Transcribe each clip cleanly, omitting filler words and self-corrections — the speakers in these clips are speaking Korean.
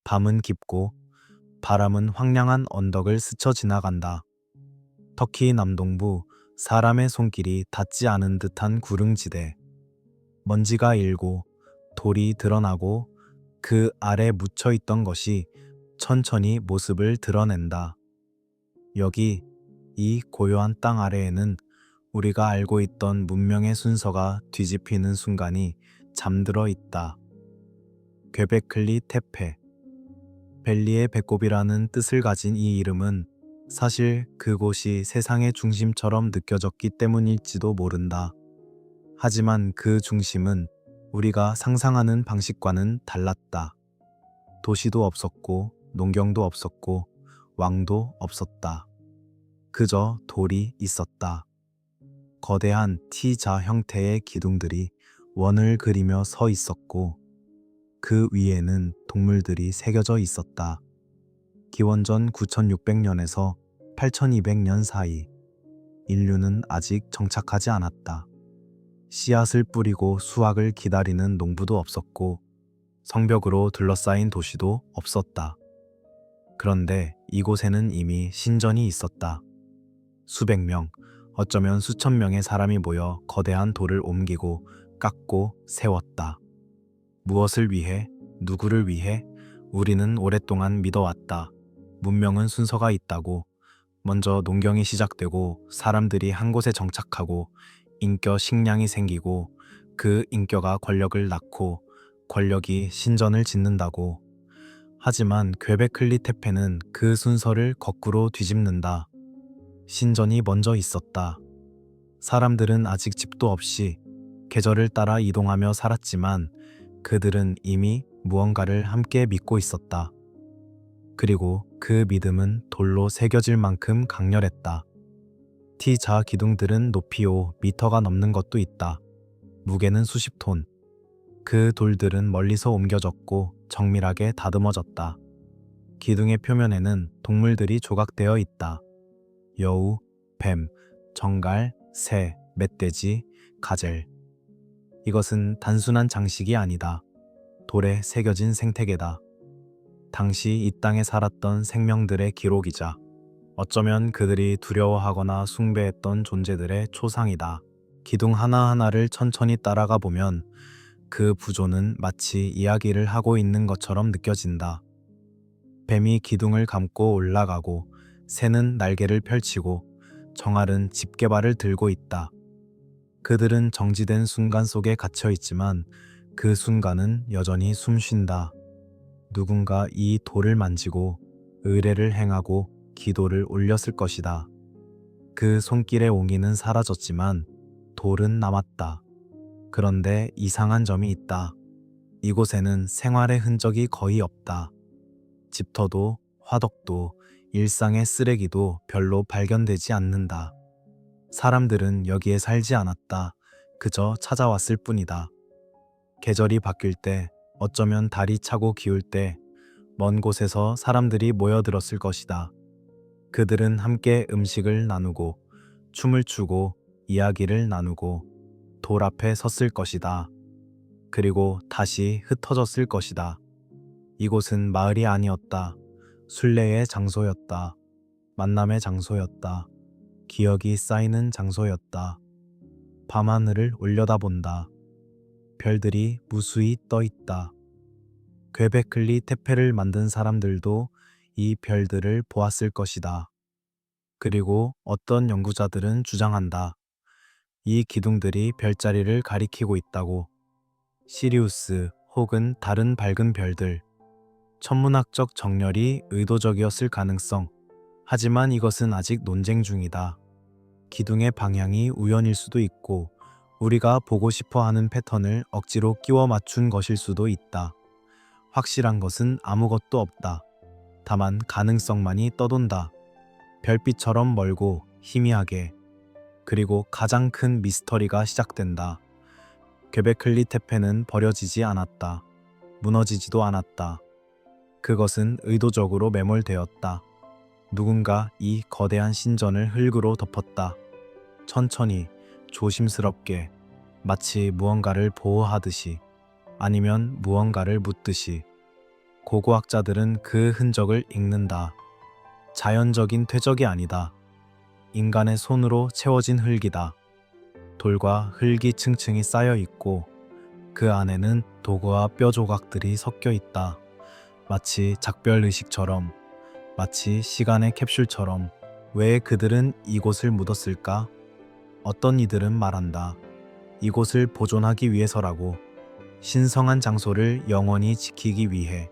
밤은 깊고 바람은 황량한 언덕을 스쳐 지나간다. 터키 남동부 사람의 손길이 닿지 않은 듯한 구릉지대. 먼지가 일고 돌이 드러나고 그 아래 묻혀 있던 것이 천천히 모습을 드러낸다. 여기 이 고요한 땅 아래에는 우리가 알고 있던 문명의 순서가 뒤집히는 순간이 잠들어 있다. 괴베클리 테페. 벨리의 배꼽이라는 뜻을 가진 이 이름은 사실 그곳이 세상의 중심처럼 느껴졌기 때문일지도 모른다. 하지만 그 중심은 우리가 상상하는 방식과는 달랐다. 도시도 없었고, 농경도 없었고, 왕도 없었다. 그저 돌이 있었다. 거대한 T자 형태의 기둥들이 원을 그리며 서 있었고, 그 위에는 동물들이 새겨져 있었다. 기원전 9600년에서 8200년 사이, 인류는 아직 정착하지 않았다. 씨앗을 뿌리고 수확을 기다리는 농부도 없었고, 성벽으로 둘러싸인 도시도 없었다. 그런데 이곳에는 이미 신전이 있었다. 수백 명, 어쩌면 수천 명의 사람이 모여 거대한 돌을 옮기고 깎고 세웠다. 무엇을 위해, 누구를 위해? 우리는 오랫동안 믿어왔다. 문명은 순서가 있다고. 먼저 농경이 시작되고 사람들이 한 곳에 정착하고 인격 식량이 생기고 그 인격가 권력을 낳고 권력이 신전을 짓는다고. 하지만 괴베클리 테페는 그 순서를 거꾸로 뒤집는다. 신전이 먼저 있었다. 사람들은 아직 집도 없이 계절을 따라 이동하며 살았지만 그들은 이미 무언가를 함께 믿고 있었다. 그리고 그 믿음은 돌로 새겨질 만큼 강렬했다. T자 기둥들은 높이 5미터가 넘는 것도 있다. 무게는 수십 톤. 그 돌들은 멀리서 옮겨졌고 정밀하게 다듬어졌다. 기둥의 표면에는 동물들이 조각되어 있다. 여우, 뱀, 정갈, 새, 멧돼지, 가젤. 이것은 단순한 장식이 아니다. 돌에 새겨진 생태계다. 당시 이 땅에 살았던 생명들의 기록이자 어쩌면 그들이 두려워하거나 숭배했던 존재들의 초상이다. 기둥 하나하나를 천천히 따라가 보면 그 부조는 마치 이야기를 하고 있는 것처럼 느껴진다. 뱀이 기둥을 감고 올라가고 새는 날개를 펼치고 정알은 집게발을 들고 있다. 그들은 정지된 순간 속에 갇혀 있지만 그 순간은 여전히 숨쉰다. 누군가 이 돌을 만지고 의례를 행하고 기도를 올렸을 것이다. 그 손길의 옹기는 사라졌지만 돌은 남았다. 그런데 이상한 점이 있다. 이곳에는 생활의 흔적이 거의 없다. 집터도 화덕도 일상의 쓰레기도 별로 발견되지 않는다. 사람들은 여기에 살지 않았다. 그저 찾아왔을 뿐이다. 계절이 바뀔 때, 어쩌면 달이 차고 기울 때, 먼 곳에서 사람들이 모여들었을 것이다. 그들은 함께 음식을 나누고, 춤을 추고, 이야기를 나누고, 돌 앞에 섰을 것이다. 그리고 다시 흩어졌을 것이다. 이곳은 마을이 아니었다. 순례의 장소였다. 만남의 장소였다. 기억이 쌓이는 장소였다. 밤하늘을 올려다본다. 별들이 무수히 떠 있다. 괴베클리 테페를 만든 사람들도 이 별들을 보았을 것이다. 그리고 어떤 연구자들은 주장한다. 이 기둥들이 별자리를 가리키고 있다고. 시리우스 혹은 다른 밝은 별들. 천문학적 정렬이 의도적이었을 가능성. 하지만 이것은 아직 논쟁 중이다. 기둥의 방향이 우연일 수도 있고 우리가 보고 싶어 하는 패턴을 억지로 끼워 맞춘 것일 수도 있다. 확실한 것은 아무것도 없다. 다만 가능성만이 떠돈다. 별빛처럼 멀고 희미하게. 그리고 가장 큰 미스터리가 시작된다. 괴베클리 테페는 버려지지 않았다. 무너지지도 않았다. 그것은 의도적으로 매몰되었다. 누군가 이 거대한 신전을 흙으로 덮었다. 천천히, 조심스럽게, 마치 무언가를 보호하듯이, 아니면 무언가를 묻듯이. 고고학자들은 그 흔적을 읽는다. 자연적인 퇴적이 아니다. 인간의 손으로 채워진 흙이다. 돌과 흙이 층층이 쌓여 있고 그 안에는 도구와 뼈 조각들이 섞여 있다. 마치 작별 의식처럼, 마치 시간의 캡슐처럼. 왜 그들은 이곳을 묻었을까? 어떤 이들은 말한다. 이곳을 보존하기 위해서라고. 신성한 장소를 영원히 지키기 위해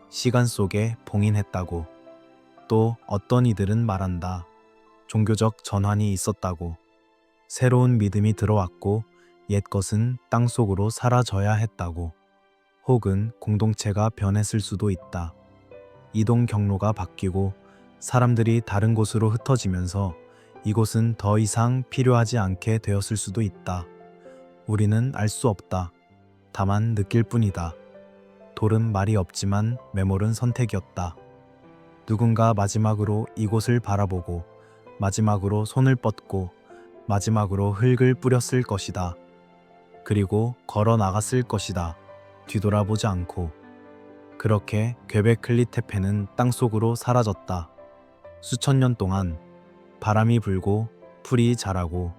시간 속에 봉인했다고. 또 어떤 이들은 말한다. 종교적 전환이 있었다고. 새로운 믿음이 들어왔고 옛 것은 땅 속으로 사라져야 했다고. 혹은 공동체가 변했을 수도 있다. 이동 경로가 바뀌고 사람들이 다른 곳으로 흩어지면서 이곳은 더 이상 필요하지 않게 되었을 수도 있다. 우리는 알 수 없다. 다만 느낄 뿐이다. 돌은 말이 없지만 메몰은 선택이었다. 누군가 마지막으로 이곳을 바라보고 마지막으로 손을 뻗고 마지막으로 흙을 뿌렸을 것이다. 그리고 걸어 나갔을 것이다. 뒤돌아보지 않고. 그렇게 괵베클리 테페는 땅속으로 사라졌다. 수천 년 동안 바람이 불고 풀이 자라고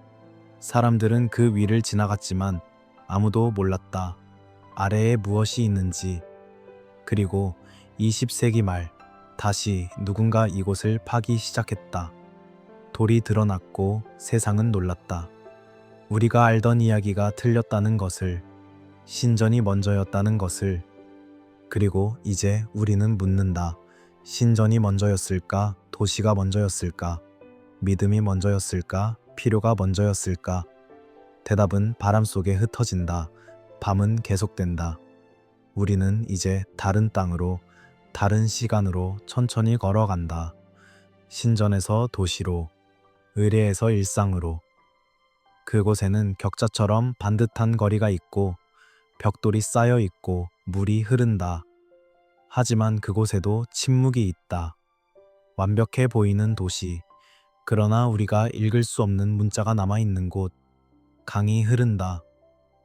사람들은 그 위를 지나갔지만 아무도 몰랐다. 아래에 무엇이 있는지. 그리고 20세기 말 다시 누군가 이곳을 파기 시작했다. 돌이 드러났고 세상은 놀랐다. 우리가 알던 이야기가 틀렸다는 것을, 신전이 먼저였다는 것을. 그리고 이제 우리는 묻는다. 신전이 먼저였을까? 도시가 먼저였을까? 믿음이 먼저였을까? 필요가 먼저였을까? 대답은 바람 속에 흩어진다. 밤은 계속된다. 우리는 이제 다른 땅으로, 다른 시간으로 천천히 걸어간다. 신전에서 도시로, 의례에서 일상으로. 그곳에는 격자처럼 반듯한 거리가 있고 벽돌이 쌓여 있고 물이 흐른다. 하지만 그곳에도 침묵이 있다. 완벽해 보이는 도시. 그러나 우리가 읽을 수 없는 문자가 남아있는 곳. 강이 흐른다.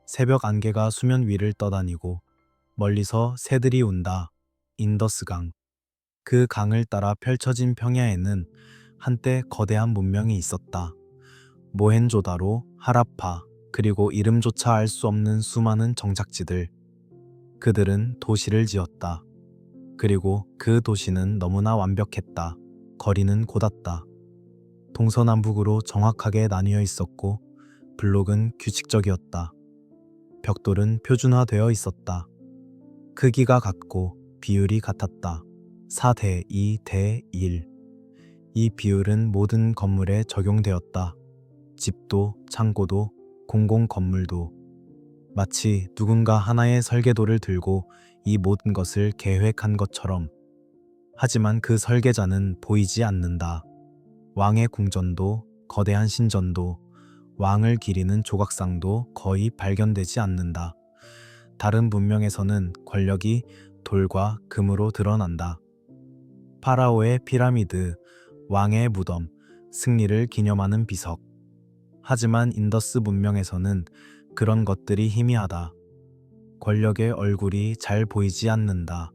새벽 안개가 수면 위를 떠다니고 멀리서 새들이 운다. 인더스강. 그 강을 따라 펼쳐진 평야에는 한때 거대한 문명이 있었다. 모헨조다로, 하라파, 그리고 이름조차 알 수 없는 수많은 정착지들. 그들은 도시를 지었다. 그리고 그 도시는 너무나 완벽했다. 거리는 곧았다. 동서남북으로 정확하게 나뉘어 있었고 블록은 규칙적이었다. 벽돌은 표준화되어 있었다. 크기가 같고 비율이 같았다. 4대 2대 1. 이 비율은 모든 건물에 적용되었다. 집도, 창고도, 공공 건물도. 마치 누군가 하나의 설계도를 들고 이 모든 것을 계획한 것처럼. 하지만 그 설계자는 보이지 않는다. 왕의 궁전도, 거대한 신전도, 왕을 기리는 조각상도 거의 발견되지 않는다. 다른 문명에서는 권력이 돌과 금으로 드러난다. 파라오의 피라미드, 왕의 무덤, 승리를 기념하는 비석. 하지만 인더스 문명에서는 그런 것들이 희미하다. 권력의 얼굴이 잘 보이지 않는다.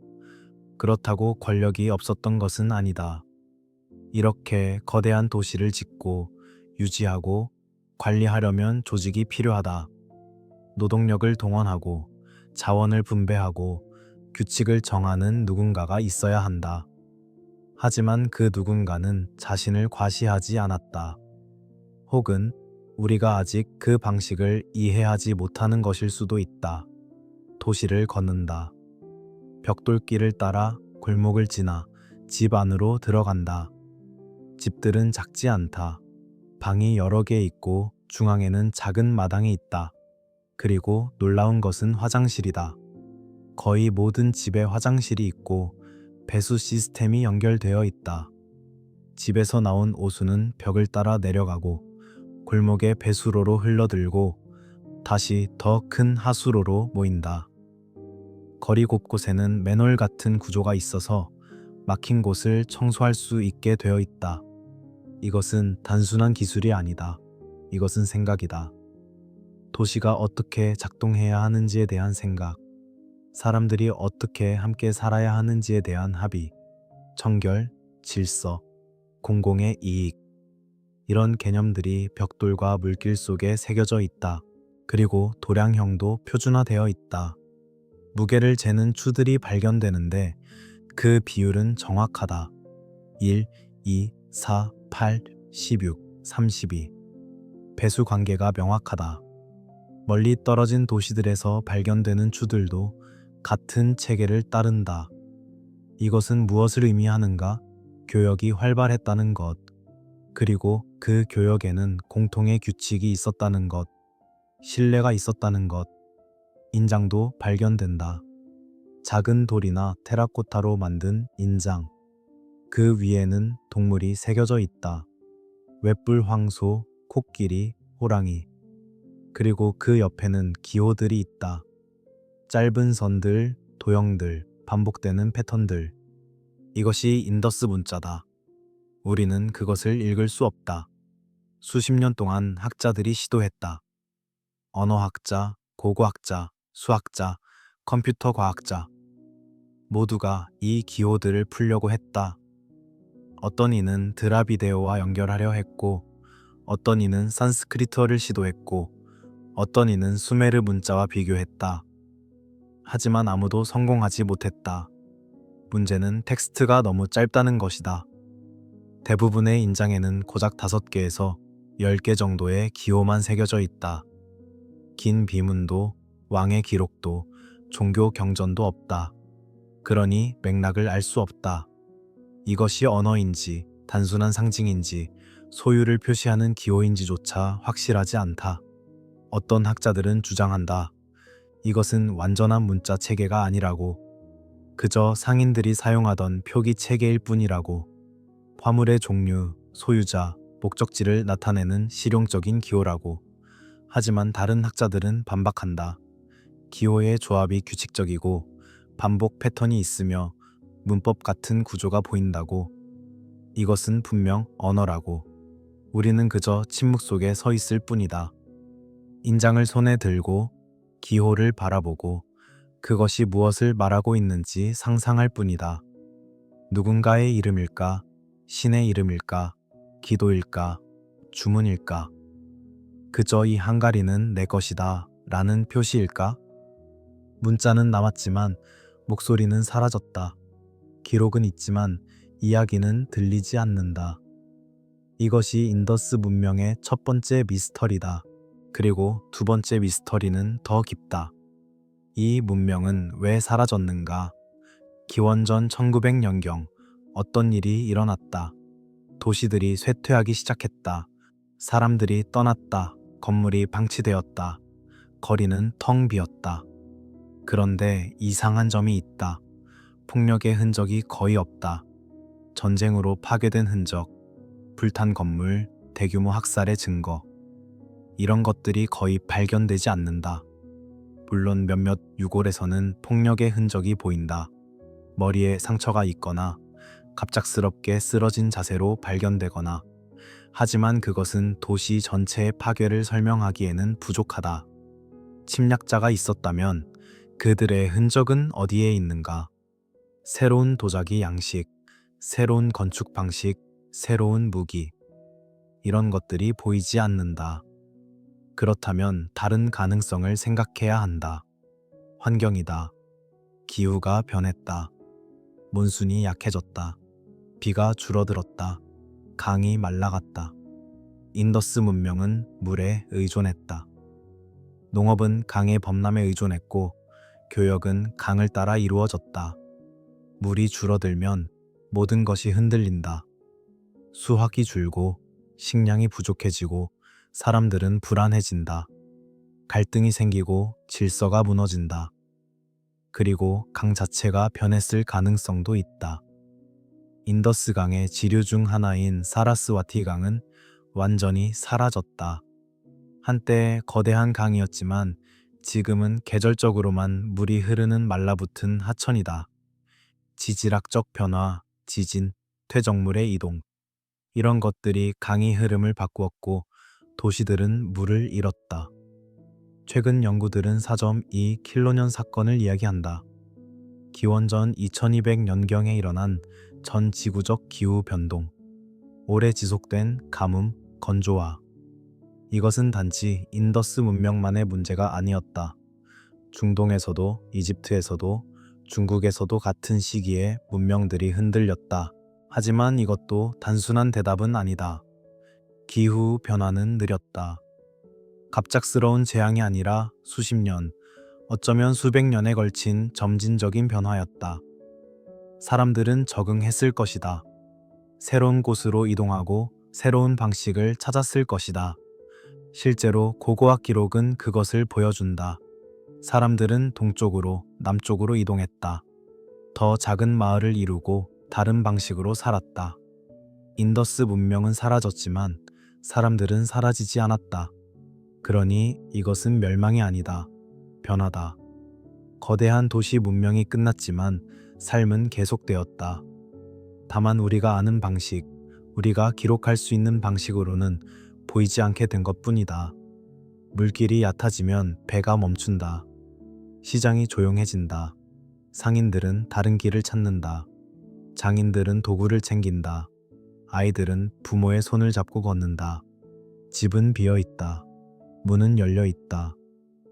그렇다고 권력이 없었던 것은 아니다. 이렇게 거대한 도시를 짓고 유지하고 관리하려면 조직이 필요하다. 노동력을 동원하고 자원을 분배하고 규칙을 정하는 누군가가 있어야 한다. 하지만 그 누군가는 자신을 과시하지 않았다. 혹은 우리가 아직 그 방식을 이해하지 못하는 것일 수도 있다. 도시를 걷는다. 벽돌길을 따라 골목을 지나 집 안으로 들어간다. 집들은 작지 않다. 방이 여러 개 있고 중앙에는 작은 마당이 있다. 그리고 놀라운 것은 화장실이다. 거의 모든 집에 화장실이 있고 배수 시스템이 연결되어 있다. 집에서 나온 오수는 벽을 따라 내려가고 골목의 배수로로 흘러들고 다시 더 큰 하수로로 모인다. 거리 곳곳에는 맨홀 같은 구조가 있어서 막힌 곳을 청소할 수 있게 되어 있다. 이것은 단순한 기술이 아니다. 이것은 생각이다. 도시가 어떻게 작동해야 하는지에 대한 생각. 사람들이 어떻게 함께 살아야 하는지에 대한 합의, 청결, 질서, 공공의 이익, 이런 개념들이 벽돌과 물길 속에 새겨져 있다. 그리고 도량형도 표준화되어 있다. 무게를 재는 추들이 발견되는데 그 비율은 정확하다. 1, 2, 4, 8, 16, 32. 배수 관계가 명확하다. 멀리 떨어진 도시들에서 발견되는 추들도 같은 체계를 따른다. 이것은 무엇을 의미하는가? 교역이 활발했다는 것, 그리고 그 교역에는 공통의 규칙이 있었다는 것, 신뢰가 있었다는 것, 인장도 발견된다. 작은 돌이나 테라코타로 만든 인장, 그 위에는 동물이 새겨져 있다. 웹불 황소, 코끼리, 호랑이, 그리고 그 옆에는 기호들이 있다. 짧은 선들, 도형들, 반복되는 패턴들. 이것이 인더스 문자다. 우리는 그것을 읽을 수 없다. 수십 년 동안 학자들이 시도했다. 언어학자, 고고학자, 수학자, 컴퓨터 과학자. 모두가 이 기호들을 풀려고 했다. 어떤 이는 드라비데오와 연결하려 했고, 어떤 이는 산스크리트어를 시도했고, 어떤 이는 수메르 문자와 비교했다. 하지만 아무도 성공하지 못했다. 문제는 텍스트가 너무 짧다는 것이다. 대부분의 인장에는 고작 5개에서 10개 정도의 기호만 새겨져 있다. 긴 비문도, 왕의 기록도, 종교 경전도 없다. 그러니 맥락을 알 수 없다. 이것이 언어인지, 단순한 상징인지, 소유를 표시하는 기호인지조차 확실하지 않다. 어떤 학자들은 주장한다. 이것은 완전한 문자 체계가 아니라고. 그저 상인들이 사용하던 표기 체계일 뿐이라고. 화물의 종류, 소유자, 목적지를 나타내는 실용적인 기호라고. 하지만 다른 학자들은 반박한다. 기호의 조합이 규칙적이고 반복 패턴이 있으며 문법 같은 구조가 보인다고. 이것은 분명 언어라고. 우리는 그저 침묵 속에 서 있을 뿐이다. 인장을 손에 들고 기호를 바라보고 그것이 무엇을 말하고 있는지 상상할 뿐이다. 누군가의 이름일까? 신의 이름일까? 기도일까? 주문일까? 그저 이 한가리는 내 것이다 라는 표시일까? 문자는 남았지만 목소리는 사라졌다. 기록은 있지만 이야기는 들리지 않는다. 이것이 인더스 문명의 첫 번째 미스터리다. 그리고 두 번째 미스터리는 더 깊다. 이 문명은 왜 사라졌는가? 기원전 1900년경 어떤 일이 일어났다. 도시들이 쇠퇴하기 시작했다. 사람들이 떠났다. 건물이 방치되었다. 거리는 텅 비었다. 그런데 이상한 점이 있다. 폭력의 흔적이 거의 없다. 전쟁으로 파괴된 흔적, 불탄 건물, 대규모 학살의 증거. 이런 것들이 거의 발견되지 않는다. 물론 몇몇 유골에서는 폭력의 흔적이 보인다. 머리에 상처가 있거나 갑작스럽게 쓰러진 자세로 발견되거나. 하지만 그것은 도시 전체의 파괴를 설명하기에는 부족하다. 침략자가 있었다면 그들의 흔적은 어디에 있는가? 새로운 도자기 양식, 새로운 건축 방식, 새로운 무기. 이런 것들이 보이지 않는다. 그렇다면 다른 가능성을 생각해야 한다. 환경이다. 기후가 변했다. 몬순이 약해졌다. 비가 줄어들었다. 강이 말라갔다. 인더스 문명은 물에 의존했다. 농업은 강의 범람에 의존했고 교역은 강을 따라 이루어졌다. 물이 줄어들면 모든 것이 흔들린다. 수확이 줄고 식량이 부족해지고 사람들은 불안해진다. 갈등이 생기고 질서가 무너진다. 그리고 강 자체가 변했을 가능성도 있다. 인더스 강의 지류 중 하나인 사라스와티 강은 완전히 사라졌다. 한때 거대한 강이었지만 지금은 계절적으로만 물이 흐르는 말라붙은 하천이다. 지질학적 변화, 지진, 퇴적물의 이동, 이런 것들이 강의 흐름을 바꾸었고 도시들은 물을 잃었다. 최근 연구들은 4.2킬로년 사건을 이야기한다. 기원전 2200년경에 일어난 전 지구적 기후 변동, 오래 지속된 가뭄, 건조화. 이것은 단지 인더스 문명만의 문제가 아니었다. 중동에서도, 이집트에서도, 중국에서도 같은 시기에 문명들이 흔들렸다. 하지만 이것도 단순한 대답은 아니다. 기후 변화는 느렸다. 갑작스러운 재앙이 아니라 수십 년, 어쩌면 수백 년에 걸친 점진적인 변화였다. 사람들은 적응했을 것이다. 새로운 곳으로 이동하고 새로운 방식을 찾았을 것이다. 실제로 고고학 기록은 그것을 보여준다. 사람들은 동쪽으로, 남쪽으로 이동했다. 더 작은 마을을 이루고 다른 방식으로 살았다. 인더스 문명은 사라졌지만 사람들은 사라지지 않았다. 그러니 이것은 멸망이 아니다. 변화다. 거대한 도시 문명이 끝났지만 삶은 계속되었다. 다만 우리가 아는 방식, 우리가 기록할 수 있는 방식으로는 보이지 않게 된 것뿐이다. 물길이 얕아지면 배가 멈춘다. 시장이 조용해진다. 상인들은 다른 길을 찾는다. 장인들은 도구를 챙긴다. 아이들은 부모의 손을 잡고 걷는다. 집은 비어 있다. 문은 열려 있다.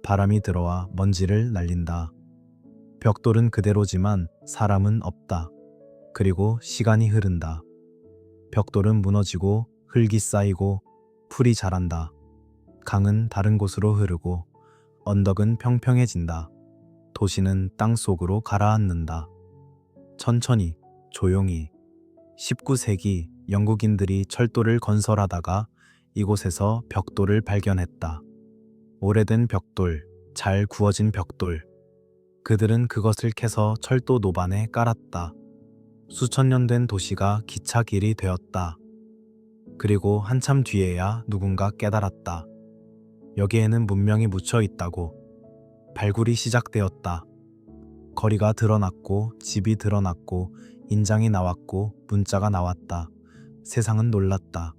바람이 들어와 먼지를 날린다. 벽돌은 그대로지만 사람은 없다. 그리고 시간이 흐른다. 벽돌은 무너지고 흙이 쌓이고 풀이 자란다. 강은 다른 곳으로 흐르고 언덕은 평평해진다. 도시는 땅 속으로 가라앉는다. 천천히, 조용히. 19세기 영국인들이 철도를 건설하다가 이곳에서 벽돌을 발견했다. 오래된 벽돌, 잘 구워진 벽돌. 그들은 그것을 캐서 철도 노반에 깔았다. 수천 년 된 도시가 기차길이 되었다. 그리고 한참 뒤에야 누군가 깨달았다. 여기에는 문명이 묻혀 있다고. 발굴이 시작되었다. 거리가 드러났고 집이 드러났고 인장이 나왔고 문자가 나왔다. 세상은 놀랐다.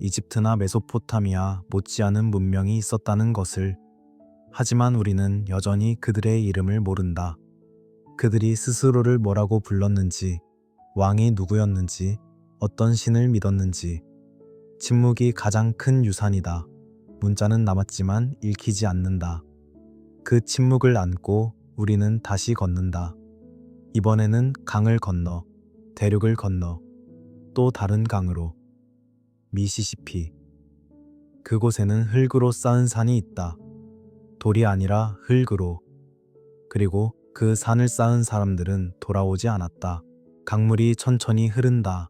이집트나 메소포타미아 못지않은 문명이 있었다는 것을. 하지만 우리는 여전히 그들의 이름을 모른다. 그들이 스스로를 뭐라고 불렀는지, 왕이 누구였는지, 어떤 신을 믿었는지. 침묵이 가장 큰 유산이다. 문자는 남았지만 읽히지 않는다. 그 침묵을 안고 우리는 다시 걷는다. 이번에는 강을 건너, 대륙을 건너, 또 다른 강으로. 미시시피. 그곳에는 흙으로 쌓은 산이 있다. 돌이 아니라 흙으로. 그리고 그 산을 쌓은 사람들은 돌아오지 않았다. 강물이 천천히 흐른다.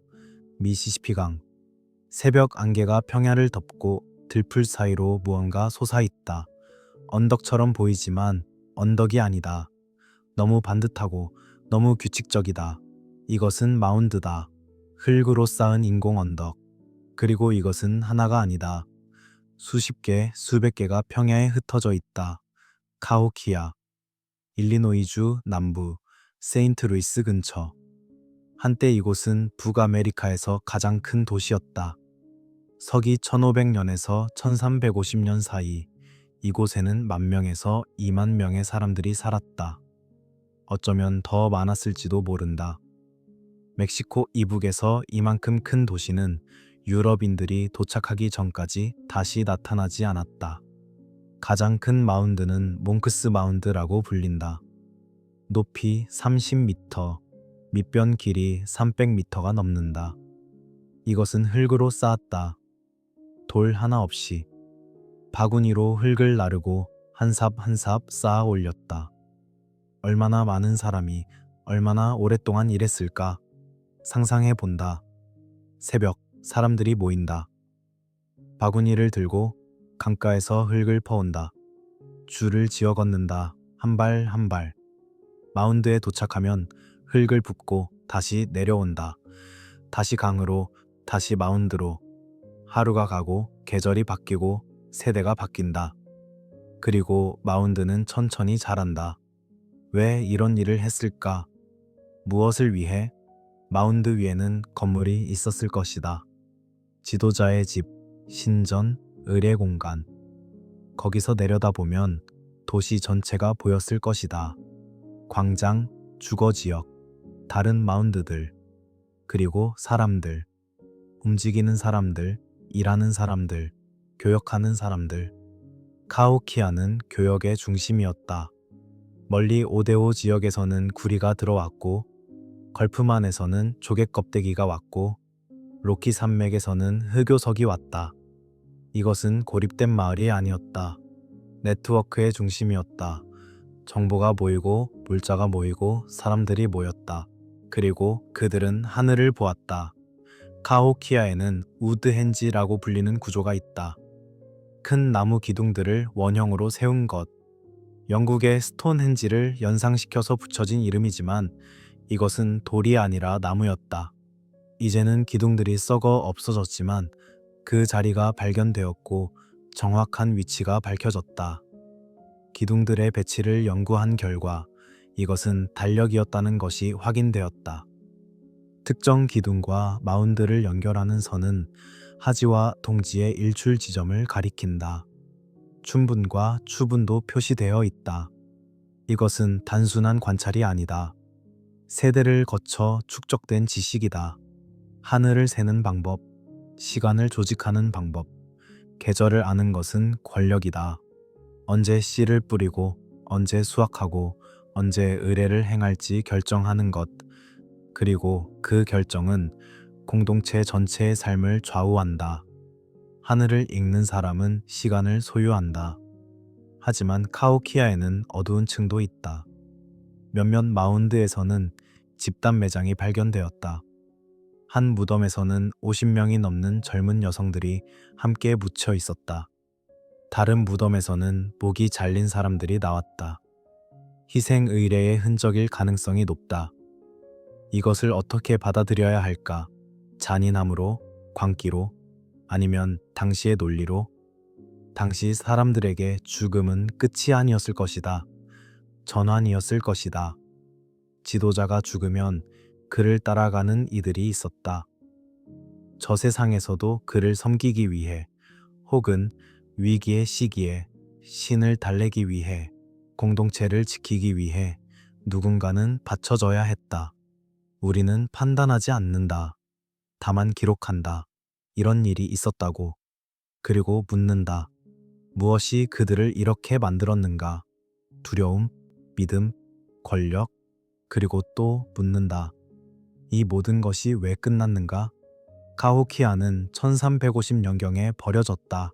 미시시피강. 새벽 안개가 평야를 덮고 들풀 사이로 무언가 솟아있다. 언덕처럼 보이지만 언덕이 아니다. 너무 반듯하고 너무 규칙적이다. 이것은 마운드다. 흙으로 쌓은 인공 언덕. 그리고 이것은 하나가 아니다. 수십 개, 수백 개가 평야에 흩어져 있다. 카호키아, 일리노이주 남부, 세인트루이스 근처. 한때 이곳은 북아메리카에서 가장 큰 도시였다. 서기 1500년에서 1350년 사이 이곳에는 10,000명에서 20,000명의 사람들이 살았다. 어쩌면 더 많았을지도 모른다. 멕시코 이북에서 이만큼 큰 도시는 유럽인들이 도착하기 전까지 다시 나타나지 않았다. 가장 큰 마운드는 몽크스 마운드라고 불린다. 높이 30m, 밑변 길이 300m가 넘는다. 이것은 흙으로 쌓았다. 돌 하나 없이. 바구니로 흙을 나르고 한 삽 한 삽 쌓아 올렸다. 얼마나 많은 사람이 얼마나 오랫동안 일했을까? 상상해 본다. 새벽, 사람들이 모인다. 바구니를 들고 강가에서 흙을 퍼온다. 줄을 지어 걷는다. 한 발 한 발. 마운드에 도착하면 흙을 붓고 다시 내려온다. 다시 강으로, 다시 마운드로. 하루가 가고 계절이 바뀌고 세대가 바뀐다. 그리고 마운드는 천천히 자란다. 왜 이런 일을 했을까? 무엇을 위해? 마운드 위에는 건물이 있었을 것이다. 지도자의 집, 신전, 의례 공간. 거기서 내려다보면 도시 전체가 보였을 것이다. 광장, 주거지역, 다른 마운드들, 그리고 사람들, 움직이는 사람들, 일하는 사람들, 교역하는 사람들. 카오키아는 교역의 중심이었다. 멀리 오데오 지역에서는 구리가 들어왔고, 걸프만에서는 조개 껍데기가 왔고, 로키 산맥에서는 흑요석이 왔다. 이것은 고립된 마을이 아니었다. 네트워크의 중심이었다. 정보가 모이고 물자가 모이고 사람들이 모였다. 그리고 그들은 하늘을 보았다. 카오키아에는 우드헨지라고 불리는 구조가 있다. 큰 나무 기둥들을 원형으로 세운 것. 영국의 스톤헨지를 연상시켜서 붙여진 이름이지만 이것은 돌이 아니라 나무였다. 이제는 기둥들이 썩어 없어졌지만 그 자리가 발견되었고 정확한 위치가 밝혀졌다. 기둥들의 배치를 연구한 결과 이것은 달력이었다는 것이 확인되었다. 특정 기둥과 마운드를 연결하는 선은 하지와 동지의 일출 지점을 가리킨다. 춘분과 추분도 표시되어 있다. 이것은 단순한 관찰이 아니다. 세대를 거쳐 축적된 지식이다. 하늘을 세는 방법, 시간을 조직하는 방법, 계절을 아는 것은 권력이다. 언제 씨를 뿌리고, 언제 수확하고, 언제 의뢰를 행할지 결정하는 것, 그리고 그 결정은 공동체 전체의 삶을 좌우한다. 하늘을 읽는 사람은 시간을 소유한다. 하지만 카오키아에는 어두운 층도 있다. 몇몇 마운드에서는 집단 매장이 발견되었다. 한 무덤에서는 50명이 넘는 젊은 여성들이 함께 묻혀 있었다. 다른 무덤에서는 목이 잘린 사람들이 나왔다. 희생 의례의 흔적일 가능성이 높다. 이것을 어떻게 받아들여야 할까? 잔인함으로, 광기로, 아니면 당시의 논리로? 당시 사람들에게 죽음은 끝이 아니었을 것이다. 전환이었을 것이다. 지도자가 죽으면 그를 따라가는 이들이 있었다. 저 세상에서도 그를 섬기기 위해, 혹은 위기의 시기에 신을 달래기 위해, 공동체를 지키기 위해 누군가는 바쳐져야 했다. 우리는 판단하지 않는다. 다만 기록한다. 이런 일이 있었다고. 그리고 묻는다. 무엇이 그들을 이렇게 만들었는가? 두려움, 믿음, 권력, 그리고 또 묻는다. 이 모든 것이 왜 끝났는가? 카오키아는 1350년경에 버려졌다.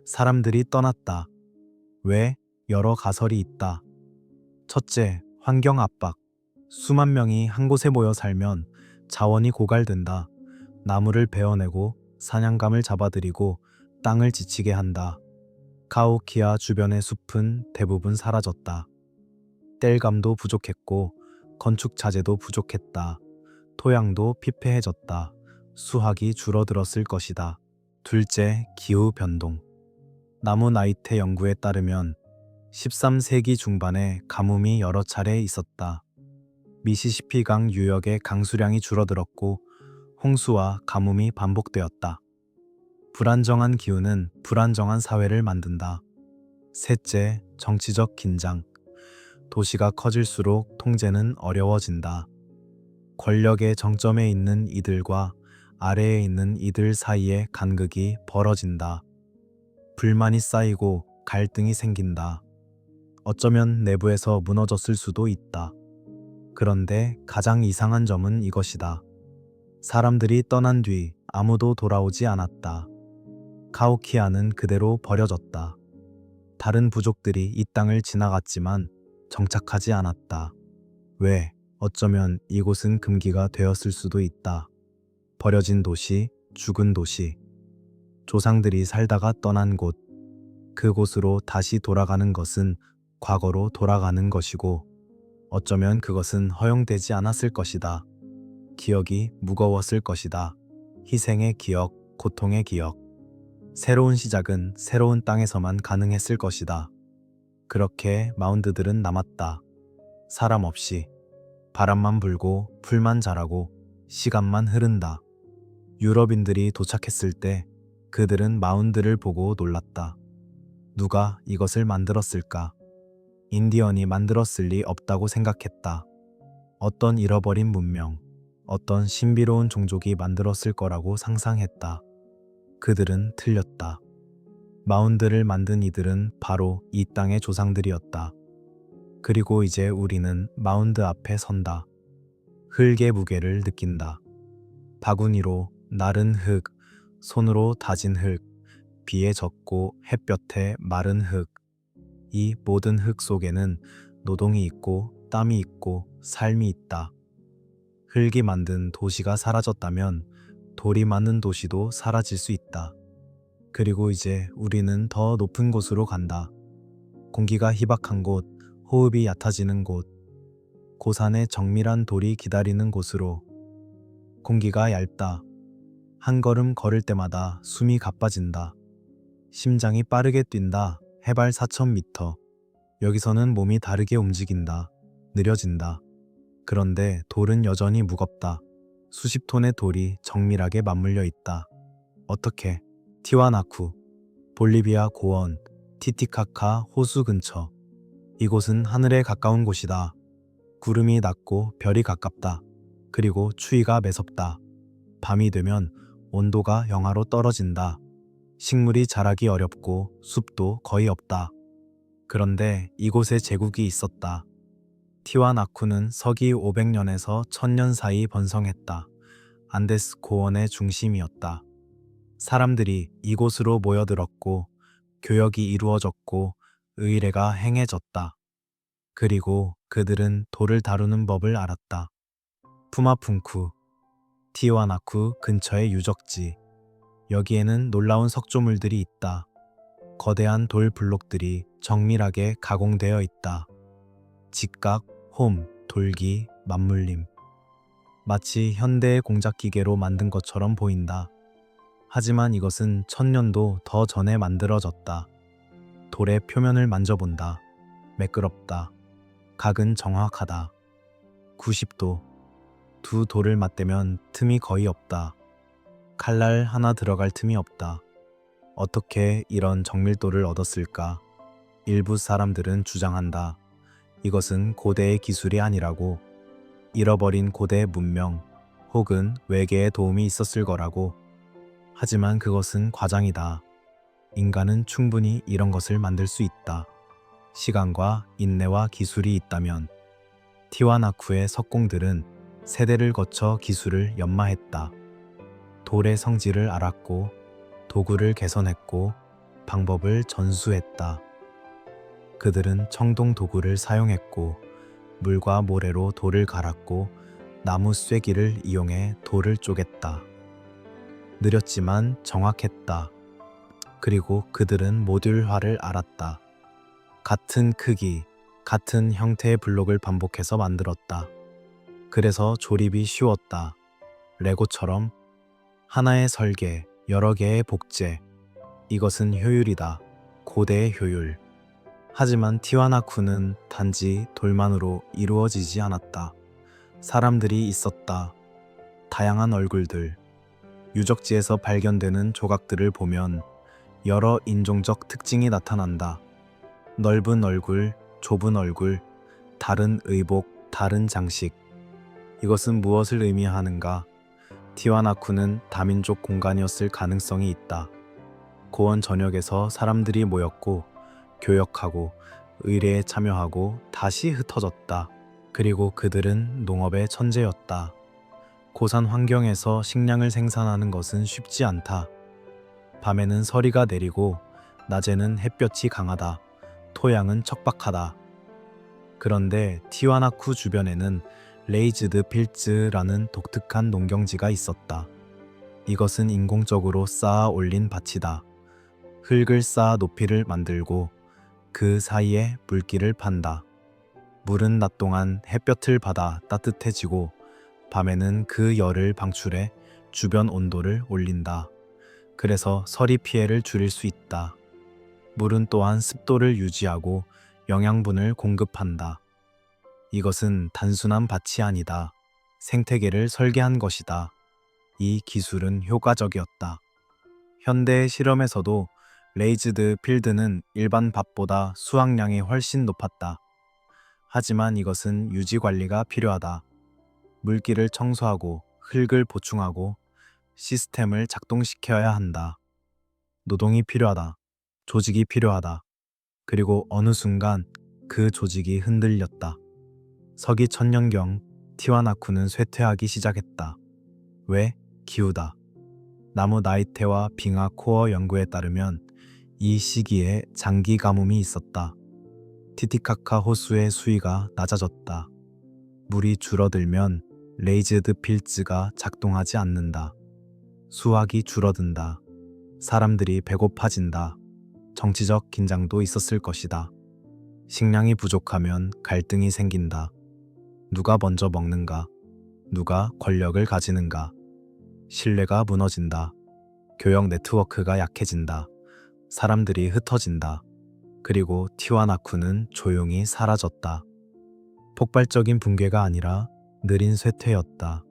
사람들이 떠났다. 왜? 여러 가설이 있다. 첫째, 환경 압박. 수만 명이 한 곳에 모여 살면 자원이 고갈된다. 나무를 베어내고 사냥감을 잡아들이고 땅을 지치게 한다. 카오키아 주변의 숲은 대부분 사라졌다. 땔감도 부족했고 건축 자재도 부족했다. 토양도 피폐해졌다. 수확이 줄어들었을 것이다. 둘째, 기후 변동. 나무 나이테 연구에 따르면 13세기 중반에 가뭄이 여러 차례 있었다. 미시시피강 유역의 강수량이 줄어들었고 홍수와 가뭄이 반복되었다. 불안정한 기후는 불안정한 사회를 만든다. 셋째, 정치적 긴장. 도시가 커질수록 통제는 어려워진다. 권력의 정점에 있는 이들과 아래에 있는 이들 사이의 간극이 벌어진다. 불만이 쌓이고 갈등이 생긴다. 어쩌면 내부에서 무너졌을 수도 있다. 그런데 가장 이상한 점은 이것이다. 사람들이 떠난 뒤 아무도 돌아오지 않았다. 카오키아는 그대로 버려졌다. 다른 부족들이 이 땅을 지나갔지만 정착하지 않았다. 왜? 어쩌면 이곳은 금기가 되었을 수도 있다. 버려진 도시, 죽은 도시. 조상들이 살다가 떠난 곳. 그곳으로 다시 돌아가는 것은 과거로 돌아가는 것이고 어쩌면 그것은 허용되지 않았을 것이다. 기억이 무거웠을 것이다. 희생의 기억, 고통의 기억. 새로운 시작은 새로운 땅에서만 가능했을 것이다. 그렇게 마운드들은 남았다. 사람 없이. 바람만 불고 풀만 자라고 시간만 흐른다. 유럽인들이 도착했을 때 그들은 마운드를 보고 놀랐다. 누가 이것을 만들었을까? 인디언이 만들었을 리 없다고 생각했다. 어떤 잃어버린 문명, 어떤 신비로운 종족이 만들었을 거라고 상상했다. 그들은 틀렸다. 마운드를 만든 이들은 바로 이 땅의 조상들이었다. 그리고 이제 우리는 마운드 앞에 선다. 흙의 무게를 느낀다. 바구니로 나른 흙, 손으로 다진 흙, 비에 젖고 햇볕에 마른 흙. 이 모든 흙 속에는 노동이 있고 땀이 있고 삶이 있다. 흙이 만든 도시가 사라졌다면 돌이 만든 도시도 사라질 수 있다. 그리고 이제 우리는 더 높은 곳으로 간다. 공기가 희박한 곳, 호흡이 얕아지는 곳, 고산의 정밀한 돌이 기다리는 곳으로. 공기가 얇다. 한 걸음 걸을 때마다 숨이 가빠진다. 심장이 빠르게 뛴다. 해발 4,000m. 여기서는 몸이 다르게 움직인다. 느려진다. 그런데 돌은 여전히 무겁다. 수십 톤의 돌이 정밀하게 맞물려 있다. 어떻게? 티와나쿠, 볼리비아 고원, 티티카카 호수 근처. 이곳은 하늘에 가까운 곳이다. 구름이 낮고 별이 가깝다. 그리고 추위가 매섭다. 밤이 되면 온도가 영하로 떨어진다. 식물이 자라기 어렵고 숲도 거의 없다. 그런데 이곳에 제국이 있었다. 티와나쿠는 서기 500년에서 1000년 사이 번성했다. 안데스 고원의 중심이었다. 사람들이 이곳으로 모여들었고 교역이 이루어졌고 의례가 행해졌다. 그리고 그들은 돌을 다루는 법을 알았다. 푸마풍쿠, 티와나쿠 근처의 유적지. 여기에는 놀라운 석조물들이 있다. 거대한 돌 블록들이 정밀하게 가공되어 있다. 직각, 홈, 돌기, 맞물림. 마치 현대의 공작 기계로 만든 것처럼 보인다. 하지만 이것은 1000년도 더 전에 만들어졌다. 돌의 표면을 만져본다. 매끄럽다. 각은 정확하다. 90도. 두 돌을 맞대면 틈이 거의 없다. 칼날 하나 들어갈 틈이 없다. 어떻게 이런 정밀도를 얻었을까? 일부 사람들은 주장한다. 이것은 고대의 기술이 아니라고. 잃어버린 고대 문명 혹은 외계의 도움이 있었을 거라고. 하지만 그것은 과장이다. 인간은 충분히 이런 것을 만들 수 있다. 시간과 인내와 기술이 있다면. 티와나쿠의 석공들은 세대를 거쳐 기술을 연마했다. 돌의 성질을 알았고 도구를 개선했고 방법을 전수했다. 그들은 청동 도구를 사용했고 물과 모래로 돌을 갈았고 나무 쐐기를 이용해 돌을 쪼갰다. 느렸지만 정확했다. 그리고 그들은 모듈화를 알았다. 같은 크기, 같은 형태의 블록을 반복해서 만들었다. 그래서 조립이 쉬웠다. 레고처럼 하나의 설계, 여러 개의 복제. 이것은 효율이다. 고대의 효율. 하지만 티와나쿠는 단지 돌만으로 이루어지지 않았다. 사람들이 있었다. 다양한 얼굴들. 유적지에서 발견되는 조각들을 보면 여러 인종적 특징이 나타난다. 넓은 얼굴, 좁은 얼굴, 다른 의복, 다른 장식. 이것은 무엇을 의미하는가? 티와나쿠는 다민족 공간이었을 가능성이 있다. 고원 전역에서 사람들이 모였고 교역하고 의례에 참여하고 다시 흩어졌다. 그리고 그들은 농업의 천재였다. 고산 환경에서 식량을 생산하는 것은 쉽지 않다. 밤에는 서리가 내리고 낮에는 햇볕이 강하다. 토양은 척박하다. 그런데 티와나쿠 주변에는 레이즈드 필즈라는 독특한 농경지가 있었다. 이것은 인공적으로 쌓아 올린 밭이다. 흙을 쌓아 높이를 만들고 그 사이에 물기를 판다. 물은 낮 동안 햇볕을 받아 따뜻해지고 밤에는 그 열을 방출해 주변 온도를 올린다. 그래서 서리 피해를 줄일 수 있다. 물은 또한 습도를 유지하고 영양분을 공급한다. 이것은 단순한 밭이 아니다. 생태계를 설계한 것이다. 이 기술은 효과적이었다. 현대의 실험에서도 레이즈드 필드는 일반 밭보다 수확량이 훨씬 높았다. 하지만 이것은 유지 관리가 필요하다. 물기를 청소하고 흙을 보충하고 시스템을 작동시켜야 한다. 노동이 필요하다. 조직이 필요하다. 그리고 어느 순간 그 조직이 흔들렸다. 서기 천년경 티와나쿠는 쇠퇴하기 시작했다. 왜? 기후다. 나무 나이테와 빙하 코어 연구에 따르면 이 시기에 장기 가뭄이 있었다. 티티카카 호수의 수위가 낮아졌다. 물이 줄어들면 레이즈드 필즈가 작동하지 않는다. 수확이 줄어든다. 사람들이 배고파진다. 정치적 긴장도 있었을 것이다. 식량이 부족하면 갈등이 생긴다. 누가 먼저 먹는가? 누가 권력을 가지는가? 신뢰가 무너진다. 교역 네트워크가 약해진다. 사람들이 흩어진다. 그리고 티와나쿠는 조용히 사라졌다. 폭발적인 붕괴가 아니라 느린 쇠퇴였다.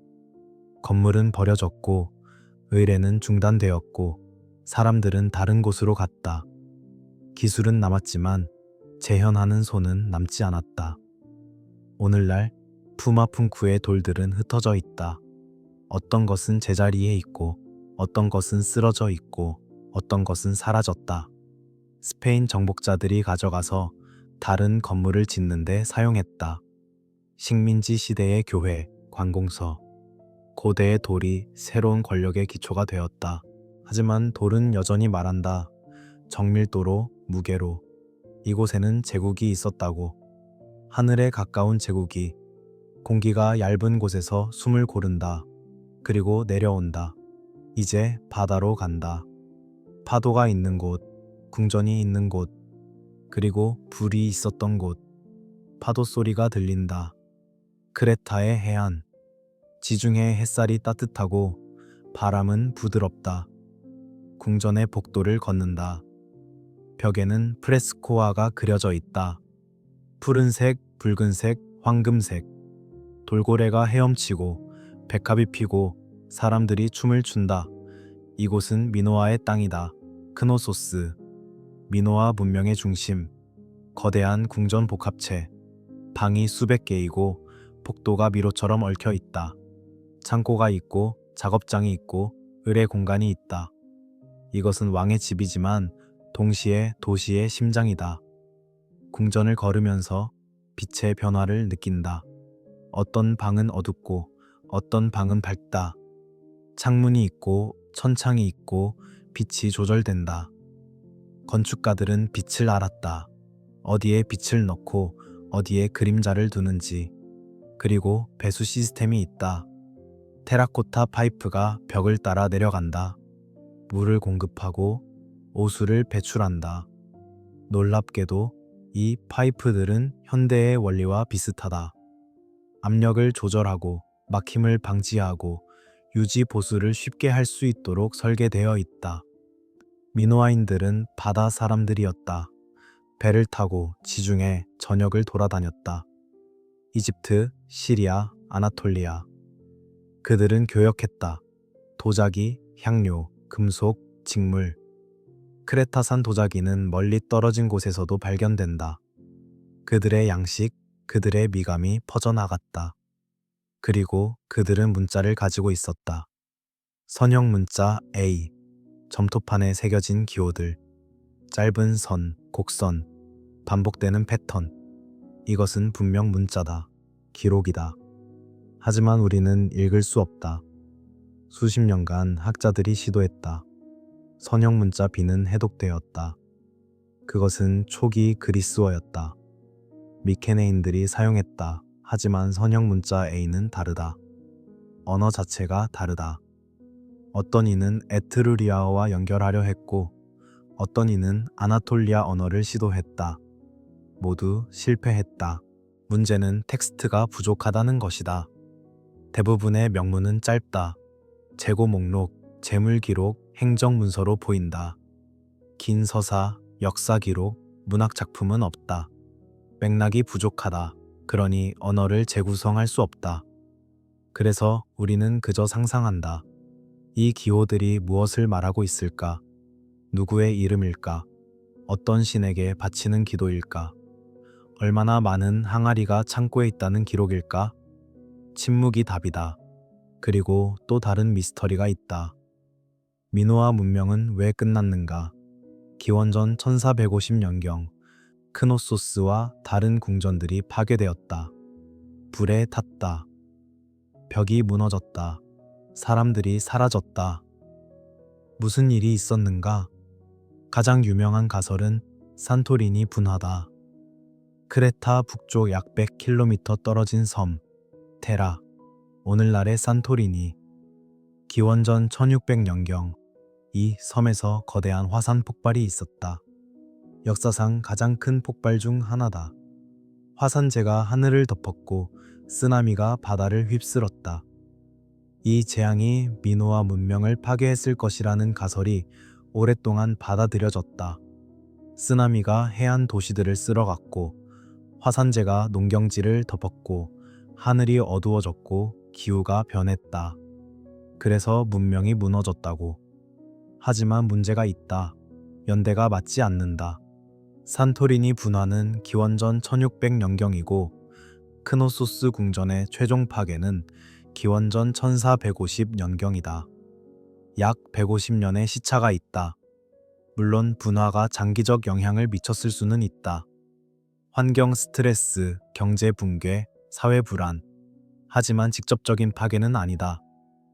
건물은 버려졌고 의뢰는 중단되었고 사람들은 다른 곳으로 갔다. 기술은 남았지만 재현하는 손은 남지 않았다. 오늘날 푸마풍쿠의 돌들은 흩어져 있다. 어떤 것은 제자리에 있고 어떤 것은 쓰러져 있고 어떤 것은 사라졌다. 스페인 정복자들이 가져가서 다른 건물을 짓는 데 사용했다. 식민지 시대의 교회, 관공서, 고대의 돌이 새로운 권력의 기초가 되었다. 하지만 돌은 여전히 말한다. 정밀도로, 무게로. 이곳에는 제국이 있었다고. 하늘에 가까운 제국이. 공기가 얇은 곳에서 숨을 고른다. 그리고 내려온다. 이제 바다로 간다. 파도가 있는 곳, 궁전이 있는 곳, 그리고 불이 있었던 곳. 파도 소리가 들린다. 크레타의 해안. 지중해 햇살이 따뜻하고 바람은 부드럽다. 궁전의 복도를 걷는다. 벽에는 프레스코아가 그려져 있다. 푸른색, 붉은색, 황금색. 돌고래가 헤엄치고 백합이 피고 사람들이 춤을 춘다. 이곳은 미노아의 땅이다. 크노소스. 미노아 문명의 중심. 거대한 궁전 복합체. 방이 수백 개이고 복도가 미로처럼 얽혀 있다. 창고가 있고 작업장이 있고 의뢰 공간이 있다. 이것은 왕의 집이지만 동시에 도시의 심장이다. 궁전을 걸으면서 빛의 변화를 느낀다. 어떤 방은 어둡고 어떤 방은 밝다. 창문이 있고 천창이 있고 빛이 조절된다. 건축가들은 빛을 알았다. 어디에 빛을 넣고 어디에 그림자를 두는지. 그리고 배수 시스템이 있다. 테라코타 파이프가 벽을 따라 내려간다. 물을 공급하고 오수를 배출한다. 놀랍게도 이 파이프들은 현대의 원리와 비슷하다. 압력을 조절하고 막힘을 방지하고 유지 보수를 쉽게 할 수 있도록 설계되어 있다. 미노아인들은 바다 사람들이었다. 배를 타고 지중해 전역을 돌아다녔다. 이집트, 시리아, 아나톨리아. 그들은 교역했다. 도자기, 향료, 금속, 직물. 크레타산 도자기는 멀리 떨어진 곳에서도 발견된다. 그들의 양식, 그들의 미감이 퍼져나갔다. 그리고 그들은 문자를 가지고 있었다. 선형 문자 A, 점토판에 새겨진 기호들, 짧은 선, 곡선, 반복되는 패턴. 이것은 분명 문자다. 기록이다. 하지만 우리는 읽을 수 없다. 수십 년간 학자들이 시도했다. 선형 문자 B는 해독되었다. 그것은 초기 그리스어였다. 미케네인들이 사용했다. 하지만 선형 문자 A는 다르다. 언어 자체가 다르다. 어떤 이는 에트루리아어와 연결하려 했고 어떤 이는 아나톨리아 언어를 시도했다. 모두 실패했다. 문제는 텍스트가 부족하다는 것이다. 대부분의 명문은 짧다. 재고 목록, 재물 기록, 행정 문서로 보인다. 긴 서사, 역사 기록, 문학 작품은 없다. 맥락이 부족하다. 그러니 언어를 재구성할 수 없다. 그래서 우리는 그저 상상한다. 이 기호들이 무엇을 말하고 있을까? 누구의 이름일까? 어떤 신에게 바치는 기도일까? 얼마나 많은 항아리가 창고에 있다는 기록일까? 침묵이 답이다. 그리고 또 다른 미스터리가 있다. 미노아 문명은 왜 끝났는가? 기원전 1450년경 크노소스와 다른 궁전들이 파괴되었다. 불에 탔다. 벽이 무너졌다. 사람들이 사라졌다. 무슨 일이 있었는가? 가장 유명한 가설은 산토리니 분화다. 크레타 북쪽 약 100km 떨어진 섬, 테라, 오늘날의 산토리니. 기원전 1600년경 이 섬에서 거대한 화산 폭발이 있었다. 역사상 가장 큰 폭발 중 하나다. 화산재가 하늘을 덮었고 쓰나미가 바다를 휩쓸었다. 이 재앙이 미노아 문명을 파괴했을 것이라는 가설이 오랫동안 받아들여졌다. 쓰나미가 해안 도시들을 쓸어갔고 화산재가 농경지를 덮었고 하늘이 어두워졌고 기후가 변했다. 그래서 문명이 무너졌다고. 하지만 문제가 있다. 연대가 맞지 않는다. 산토리니 분화는 기원전 1600년경이고 크노소스 궁전의 최종 파괴는 기원전 1450년경이다. 약 150년의 시차가 있다. 물론 분화가 장기적 영향을 미쳤을 수는 있다. 환경 스트레스, 경제 붕괴, 사회 불안. 하지만 직접적인 파괴는 아니다.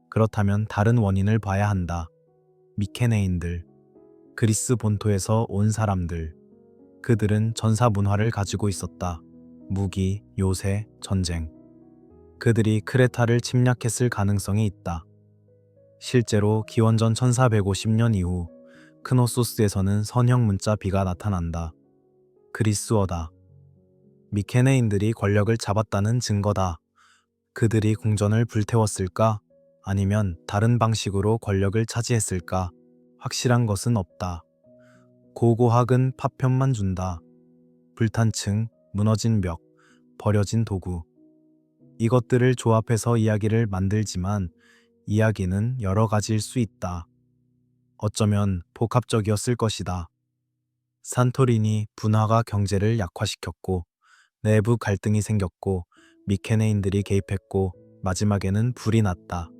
그렇다면 다른 원인을 봐야 한다. 미케네인들, 그리스 본토에서 온 사람들. 그들은 전사 문화를 가지고 있었다. 무기, 요새, 전쟁. 그들이 크레타를 침략했을 가능성이 있다. 실제로 기원전 1450년 이후 크노소스에서는 선형 문자 비가 나타난다. 그리스어다. 미케네인들이 권력을 잡았다는 증거다. 그들이 궁전을 불태웠을까? 아니면 다른 방식으로 권력을 차지했을까? 확실한 것은 없다. 고고학은 파편만 준다. 불탄 층, 무너진 벽, 버려진 도구. 이것들을 조합해서 이야기를 만들지만 이야기는 여러 가지일 수 있다. 어쩌면 복합적이었을 것이다. 산토리니 분화가 경제를 약화시켰고 내부 갈등이 생겼고 미케네인들이 개입했고 마지막에는 불이 났다.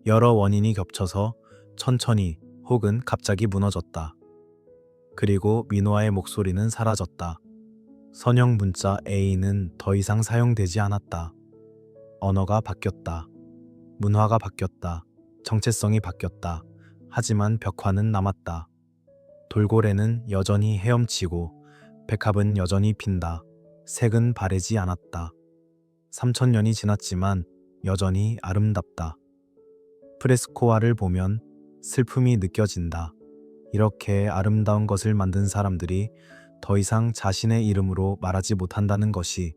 여러 원인이 겹쳐서 천천히 혹은 갑자기 무너졌다. 그리고 미노아의 목소리는 사라졌다. 선형 문자 A는 더 이상 사용되지 않았다. 언어가 바뀌었다. 문화가 바뀌었다. 정체성이 바뀌었다. 하지만 벽화는 남았다. 돌고래는 여전히 헤엄치고 백합은 여전히 핀다. 색은 바래지 않았다. 3000년이 지났지만 여전히 아름답다. 프레스코화를 보면 슬픔이 느껴진다. 이렇게 아름다운 것을 만든 사람들이 더 이상 자신의 이름으로 말하지 못한다는 것이.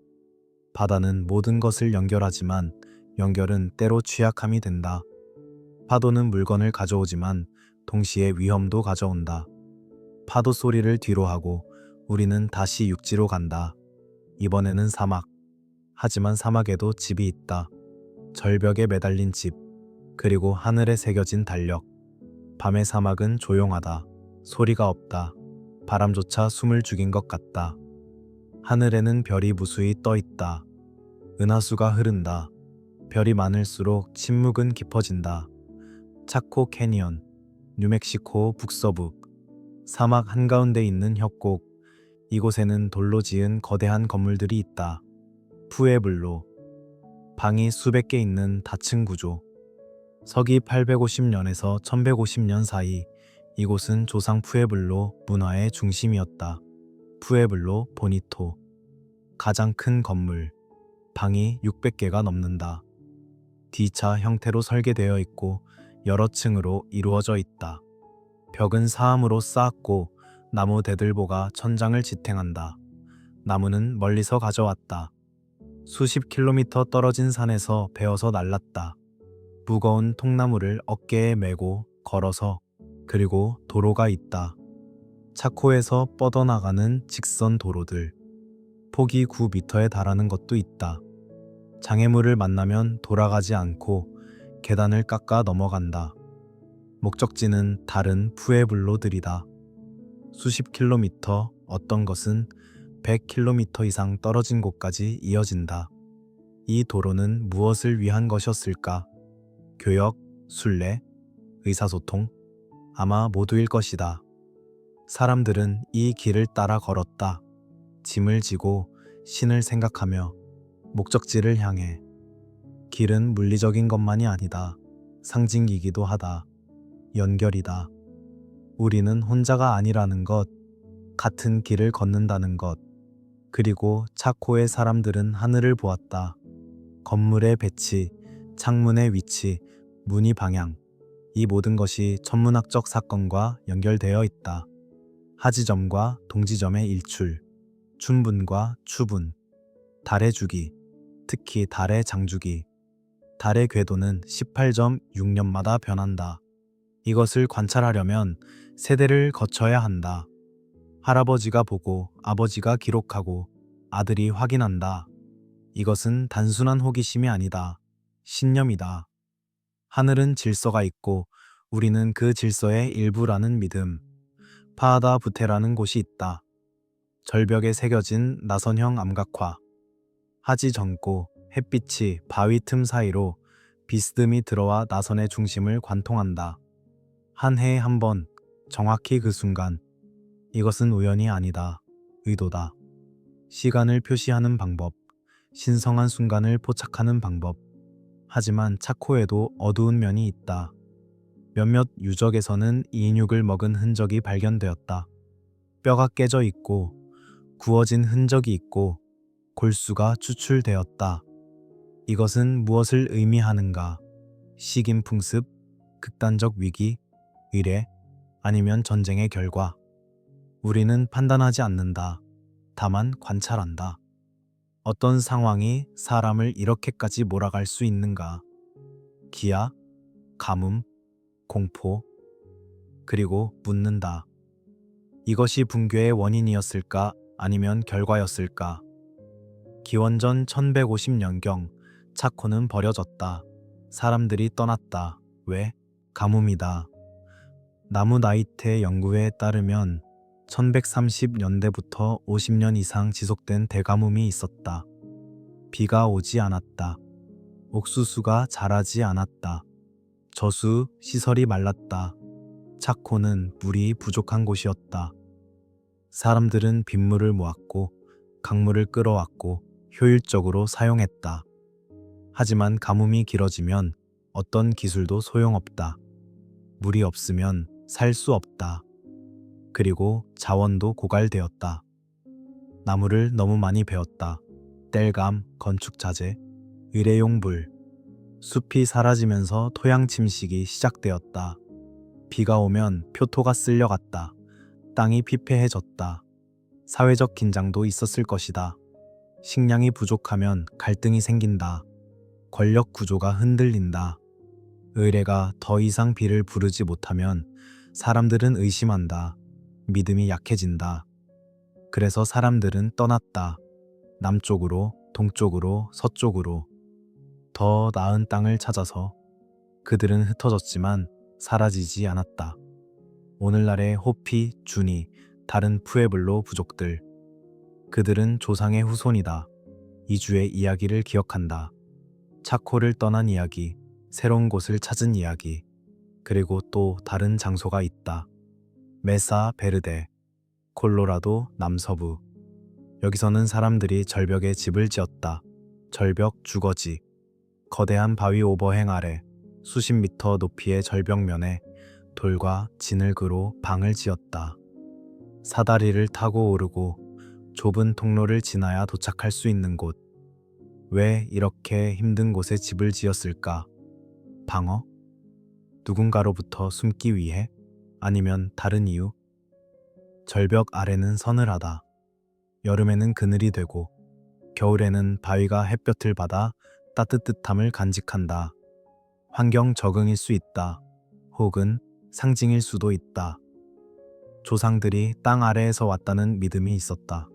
바다는 모든 것을 연결하지만 연결은 때로 취약함이 된다. 파도는 물건을 가져오지만 동시에 위험도 가져온다. 파도 소리를 뒤로 하고 우리는 다시 육지로 간다. 이번에는 사막. 하지만 사막에도 집이 있다. 절벽에 매달린 집, 그리고 하늘에 새겨진 달력. 밤의 사막은 조용하다. 소리가 없다. 바람조차 숨을 죽인 것 같다. 하늘에는 별이 무수히 떠 있다. 은하수가 흐른다. 별이 많을수록 침묵은 깊어진다. 차코 캐니언, 뉴멕시코 북서부, 사막 한가운데 있는 협곡. 이곳에는 돌로 지은 거대한 건물들이 있다. 푸에블로, 방이 수백 개 있는 다층 구조. 서기 850년에서 1150년 사이 이곳은 조상 푸에블로 문화의 중심이었다. 푸에블로 보니토. 가장 큰 건물. 방이 600개가 넘는다. D차 형태로 설계되어 있고 여러 층으로 이루어져 있다. 벽은 사암으로 쌓았고 나무 대들보가 천장을 지탱한다. 나무는 멀리서 가져왔다. 수십 킬로미터 떨어진 산에서 베어서 날랐다. 무거운 통나무를 어깨에 메고 걸어서. 그리고 도로가 있다. 차코에서 뻗어나가는 직선 도로들. 폭이 9m에 달하는 것도 있다. 장애물을 만나면 돌아가지 않고 계단을 깎아 넘어간다. 목적지는 다른 푸에블로들이다. 수십 킬로미터, 어떤 것은 100킬로미터 이상 떨어진 곳까지 이어진다. 이 도로는 무엇을 위한 것이었을까? 교역, 순례, 의사소통? 아마 모두일 것이다. 사람들은 이 길을 따라 걸었다. 짐을 지고 신을 생각하며 목적지를 향해. 길은 물리적인 것만이 아니다. 상징이기도 하다. 연결이다. 우리는 혼자가 아니라는 것, 같은 길을 걷는다는 것. 그리고 차코의 사람들은 하늘을 보았다. 건물의 배치, 창문의 위치, 문의 방향. 이 모든 것이 천문학적 사건과 연결되어 있다. 하지점과 동지점의 일출, 춘분과 추분, 달의 주기, 특히 달의 장주기. 달의 궤도는 18.6년마다 변한다. 이것을 관찰하려면 세대를 거쳐야 한다. 할아버지가 보고 아버지가 기록하고 아들이 확인한다. 이것은 단순한 호기심이 아니다. 신념이다. 하늘은 질서가 있고 우리는 그 질서의 일부라는 믿음. 파하다 부테라는 곳이 있다. 절벽에 새겨진 나선형 암각화. 하지 젊고 햇빛이 바위 틈 사이로 비스듬히 들어와 나선의 중심을 관통한다. 한 해에 한 번, 정확히 그 순간. 이것은 우연이 아니다. 의도다. 시간을 표시하는 방법, 신성한 순간을 포착하는 방법. 하지만 차코에도 어두운 면이 있다. 몇몇 유적에서는 인육을 먹은 흔적이 발견되었다. 뼈가 깨져 있고 구워진 흔적이 있고 골수가 추출되었다. 이것은 무엇을 의미하는가? 식인풍습, 극단적 위기, 의례, 아니면 전쟁의 결과. 우리는 판단하지 않는다. 다만 관찰한다. 어떤 상황이 사람을 이렇게까지 몰아갈 수 있는가? 기아, 가뭄, 공포, 그리고 묻는다. 이것이 붕괴의 원인이었을까? 아니면 결과였을까? 기원전 1150년경 차코는 버려졌다. 사람들이 떠났다. 왜? 가뭄이다. 나무나이테 연구회에 따르면 1130년대부터 50년 이상 지속된 대가뭄이 있었다. 비가 오지 않았다. 옥수수가 자라지 않았다. 저수, 시설이 말랐다. 차코는 물이 부족한 곳이었다. 사람들은 빗물을 모았고 강물을 끌어왔고 효율적으로 사용했다. 하지만 가뭄이 길어지면 어떤 기술도 소용없다. 물이 없으면 살 수 없다. 그리고 자원도 고갈되었다. 나무를 너무 많이 베었다. 땔감, 건축 자재, 의뢰용 불. 숲이 사라지면서 토양 침식이 시작되었다. 비가 오면 표토가 쓸려갔다. 땅이 피폐해졌다. 사회적 긴장도 있었을 것이다. 식량이 부족하면 갈등이 생긴다. 권력 구조가 흔들린다. 의뢰가 더 이상 비를 부르지 못하면 사람들은 의심한다. 믿음이 약해진다. 그래서 사람들은 떠났다. 남쪽으로, 동쪽으로, 서쪽으로. 더 나은 땅을 찾아서. 그들은 흩어졌지만 사라지지 않았다. 오늘날의 호피, 주니, 다른 푸에블로 부족들. 그들은 조상의 후손이다. 이주의 이야기를 기억한다. 차코를 떠난 이야기, 새로운 곳을 찾은 이야기. 그리고 또 다른 장소가 있다. 메사 베르데, 콜로라도 남서부. 여기서는 사람들이 절벽에 집을 지었다. 절벽 주거지. 거대한 바위 오버행 아래 수십 미터 높이의 절벽면에 돌과 진흙으로 방을 지었다. 사다리를 타고 오르고 좁은 통로를 지나야 도착할 수 있는 곳. 왜 이렇게 힘든 곳에 집을 지었을까? 방어? 누군가로부터 숨기 위해? 아니면 다른 이유? 절벽 아래는 서늘하다. 여름에는 그늘이 되고 겨울에는 바위가 햇볕을 받아 따뜻함을 간직한다. 환경 적응일 수 있다. 혹은 상징일 수도 있다. 조상들이 땅 아래에서 왔다는 믿음이 있었다.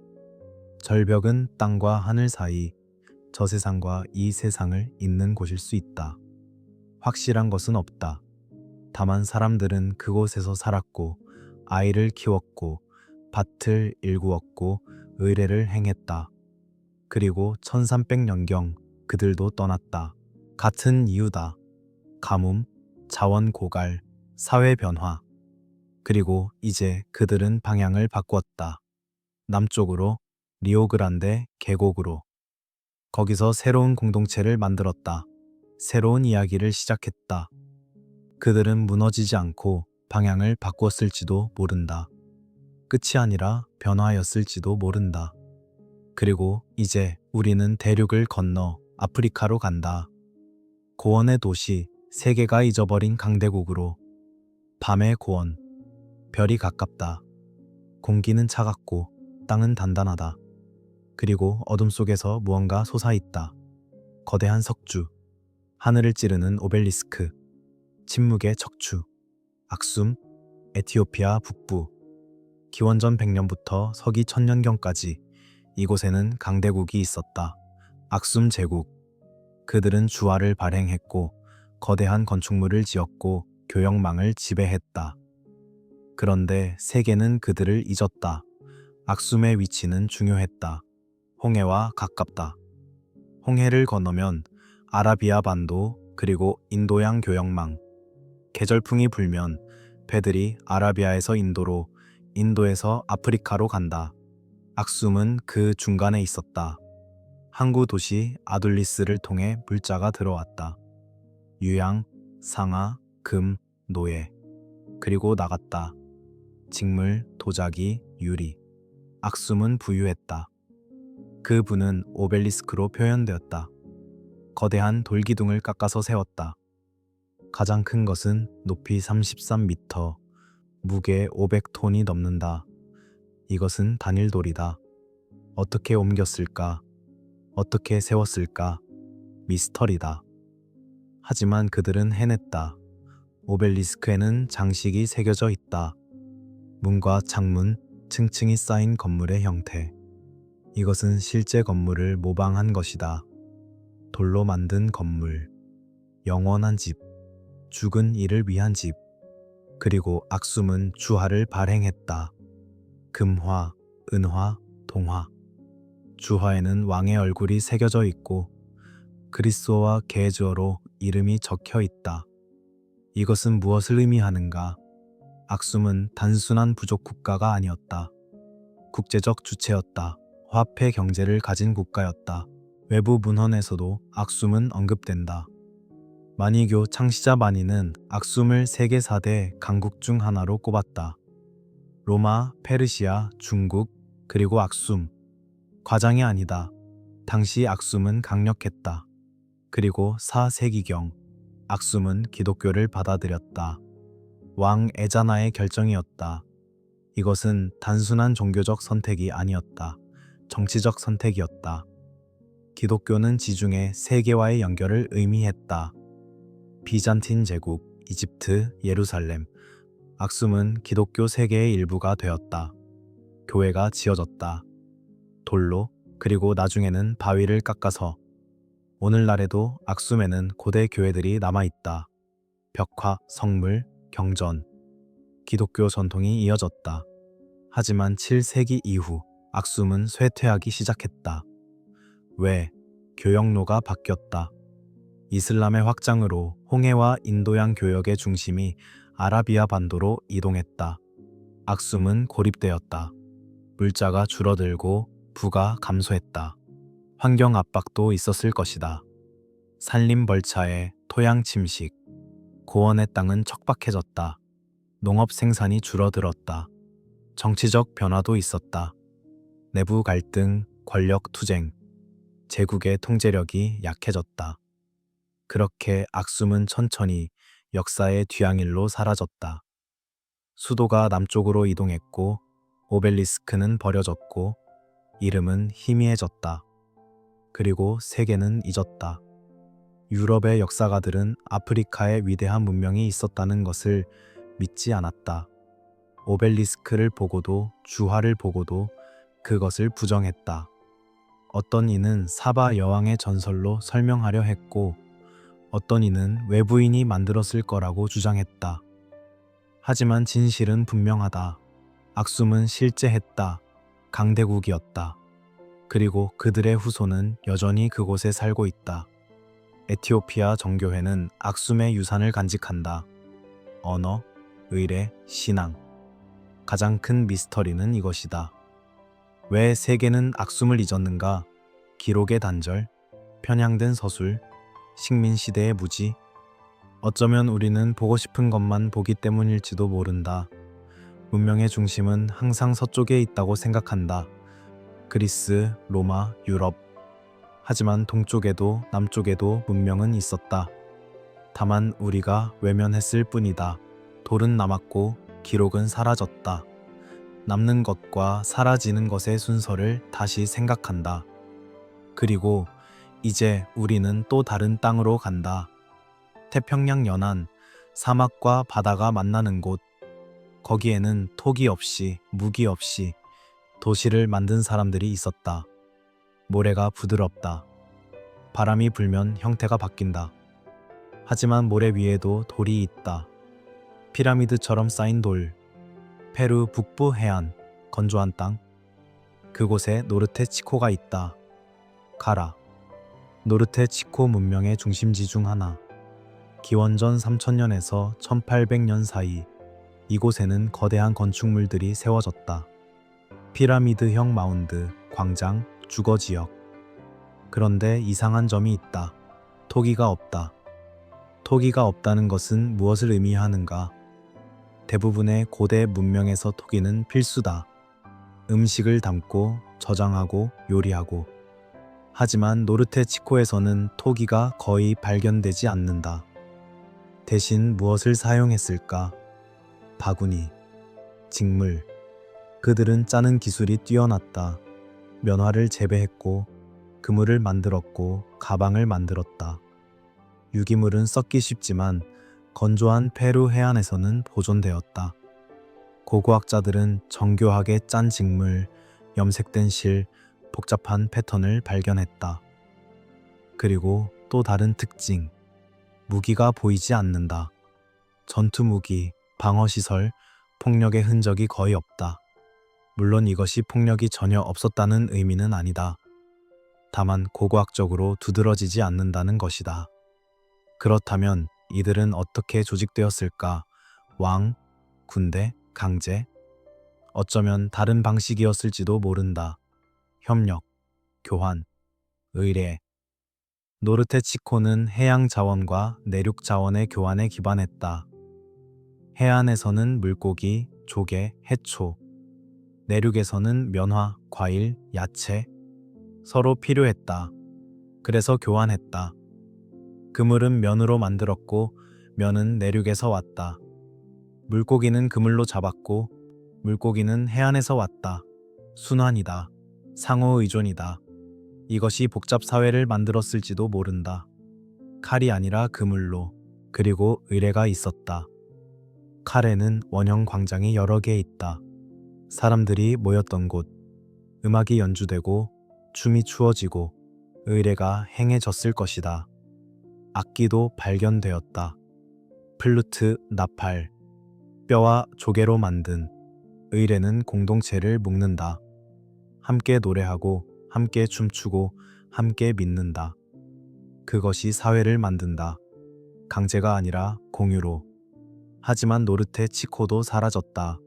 절벽은 땅과 하늘 사이, 저 세상과 이 세상을 잇는 곳일 수 있다. 확실한 것은 없다. 다만 사람들은 그곳에서 살았고 아이를 키웠고 밭을 일구었고 의뢰를 행했다. 그리고 1300년경 그들도 떠났다. 같은 이유다. 가뭄, 자원 고갈, 사회 변화. 그리고 이제 그들은 방향을 바꾸었다. 남쪽으로, 리오그란데 계곡으로. 거기서 새로운 공동체를 만들었다. 새로운 이야기를 시작했다. 그들은 무너지지 않고 방향을 바꾸었을지도 모른다. 끝이 아니라 변화였을지도 모른다. 그리고 이제 우리는 대륙을 건너 아프리카로 간다. 고원의 도시, 세계가 잊어버린 강대국으로. 밤의 고원, 별이 가깝다. 공기는 차갑고 땅은 단단하다. 그리고 어둠 속에서 무언가 솟아있다. 거대한 석주, 하늘을 찌르는 오벨리스크, 침묵의 척추, 악숨, 에티오피아 북부. 기원전 100년부터 서기 1000년경까지 이곳에는 강대국이 있었다. 악숨 제국. 그들은 주화를 발행했고 거대한 건축물을 지었고 교역망을 지배했다. 그런데 세계는 그들을 잊었다. 악숨의 위치는 중요했다. 홍해와 가깝다. 홍해를 건너면 아라비아 반도 그리고 인도양 교역망. 계절풍이 불면 배들이 아라비아에서 인도로, 인도에서 아프리카로 간다. 악숨은 그 중간에 있었다. 항구 도시 아둘리스를 통해 물자가 들어왔다. 유양, 상아, 금, 노예. 그리고 나갔다. 직물, 도자기, 유리. 악숨은 부유했다. 그 부는 오벨리스크로 표현되었다. 거대한 돌기둥을 깎아서 세웠다. 가장 큰 것은 높이 33m, 무게 500톤이 넘는다. 이것은 단일돌이다. 어떻게 옮겼을까? 어떻게 세웠을까? 미스터리다. 하지만 그들은 해냈다. 오벨리스크에는 장식이 새겨져 있다. 문과 창문, 층층이 쌓인 건물의 형태. 이것은 실제 건물을 모방한 것이다. 돌로 만든 건물. 영원한 집. 죽은 이를 위한 집. 그리고 악숨은 주화를 발행했다. 금화, 은화, 동화. 주화에는 왕의 얼굴이 새겨져 있고 그리스어와 게즈어로 이름이 적혀 있다. 이것은 무엇을 의미하는가? 악숨은 단순한 부족 국가가 아니었다. 국제적 주체였다. 화폐 경제를 가진 국가였다. 외부 문헌에서도 악숨은 언급된다. 마니교 창시자 마니는 악숨을 세계 4대 강국 중 하나로 꼽았다. 로마, 페르시아, 중국, 그리고 악숨. 과장이 아니다. 당시 악숨은 강력했다. 그리고 4세기경 악숨은 기독교를 받아들였다. 왕 에자나의 결정이었다. 이것은 단순한 종교적 선택이 아니었다. 정치적 선택이었다. 기독교는 지중해 세계와의 연결을 의미했다. 비잔틴 제국, 이집트, 예루살렘. 악숨은 기독교 세계의 일부가 되었다. 교회가 지어졌다. 돌로, 그리고 나중에는 바위를 깎아서. 오늘날에도 악숨에는 고대 교회들이 남아있다. 벽화, 성물, 경전. 기독교 전통이 이어졌다. 하지만 7세기 이후 악숨은 쇠퇴하기 시작했다. 왜? 교역로가 바뀌었다. 이슬람의 확장으로 홍해와 인도양 교역의 중심이 아라비아 반도로 이동했다. 악숨은 고립되었다. 물자가 줄어들고 부가 감소했다. 환경 압박도 있었을 것이다. 산림 벌차에 토양 침식, 고원의 땅은 척박해졌다. 농업 생산이 줄어들었다. 정치적 변화도 있었다. 내부 갈등, 권력 투쟁, 제국의 통제력이 약해졌다. 그렇게 악숨은 천천히 역사의 뒤양일로 사라졌다. 수도가 남쪽으로 이동했고 오벨리스크는 버려졌고 이름은 희미해졌다. 그리고 세계는 잊었다. 유럽의 역사가들은 아프리카에 위대한 문명이 있었다는 것을 믿지 않았다. 오벨리스크를 보고도 주화를 보고도 그것을 부정했다. 어떤 이는 사바 여왕의 전설로 설명하려 했고 어떤 이는 외부인이 만들었을 거라고 주장했다. 하지만 진실은 분명하다. 악숨은 실제했다. 강대국이었다. 그리고 그들의 후손은 여전히 그곳에 살고 있다. 에티오피아 정교회는 악숨의 유산을 간직한다. 언어, 의례, 신앙. 가장 큰 미스터리는 이것이다. 왜 세계는 악숨을 잊었는가? 기록의 단절, 편향된 서술, 식민시대의 무지. 어쩌면 우리는 보고 싶은 것만 보기 때문일지도 모른다. 문명의 중심은 항상 서쪽에 있다고 생각한다. 그리스, 로마, 유럽. 하지만 동쪽에도 남쪽에도 문명은 있었다. 다만 우리가 외면했을 뿐이다. 돌은 남았고 기록은 사라졌다. 남는 것과 사라지는 것의 순서를 다시 생각한다. 그리고 이제 우리는 또 다른 땅으로 간다. 태평양 연안, 사막과 바다가 만나는 곳. 거기에는 토기 없이, 무기 없이 도시를 만든 사람들이 있었다. 모래가 부드럽다. 바람이 불면 형태가 바뀐다. 하지만 모래 위에도 돌이 있다. 피라미드처럼 쌓인 돌. 페루 북부 해안, 건조한 땅. 그곳에 노르테 치코가 있다. 가라. 노르테 치코 문명의 중심지 중 하나. 기원전 3000년에서 1800년 사이 이곳에는 거대한 건축물들이 세워졌다. 피라미드형 마운드, 광장, 주거지역. 그런데 이상한 점이 있다. 토기가 없다. 토기가 없다는 것은 무엇을 의미하는가? 대부분의 고대 문명에서 토기는 필수다. 음식을 담고 저장하고 요리하고. 하지만 노르테 치코에서는 토기가 거의 발견되지 않는다. 대신 무엇을 사용했을까? 바구니, 직물. 그들은 짜는 기술이 뛰어났다. 면화를 재배했고, 그물을 만들었고, 가방을 만들었다. 유기물은 썩기 쉽지만 건조한 페루 해안에서는 보존되었다. 고고학자들은 정교하게 짠 직물, 염색된 실, 복잡한 패턴을 발견했다. 그리고 또 다른 특징, 무기가 보이지 않는다. 전투무기, 방어시설, 폭력의 흔적이 거의 없다. 물론 이것이 폭력이 전혀 없었다는 의미는 아니다. 다만 고고학적으로 두드러지지 않는다는 것이다. 그렇다면 이들은 어떻게 조직되었을까? 왕, 군대, 강제? 어쩌면 다른 방식이었을지도 모른다. 협력, 교환, 의뢰. 노르테 치코는 해양 자원과 내륙 자원의 교환에 기반했다. 해안에서는 물고기, 조개, 해초. 내륙에서는 면화, 과일, 야채. 서로 필요했다. 그래서 교환했다. 그물은 면으로 만들었고 면은 내륙에서 왔다. 물고기는 그물로 잡았고 물고기는 해안에서 왔다. 순환이다. 상호 의존이다. 이것이 복잡 사회를 만들었을지도 모른다. 칼이 아니라 그물로. 그리고 의뢰가 있었다. 칼에는 원형 광장이 여러 개 있다. 사람들이 모였던 곳. 음악이 연주되고 춤이 추어지고 의뢰가 행해졌을 것이다. 악기도 발견되었다. 플루트, 나팔. 뼈와 조개로 만든. 의뢰는 공동체를 묶는다. 함께 노래하고 함께 춤추고 함께 믿는다. 그것이 사회를 만든다. 강제가 아니라 공유로. 하지만 노르테 치코도 사라졌다.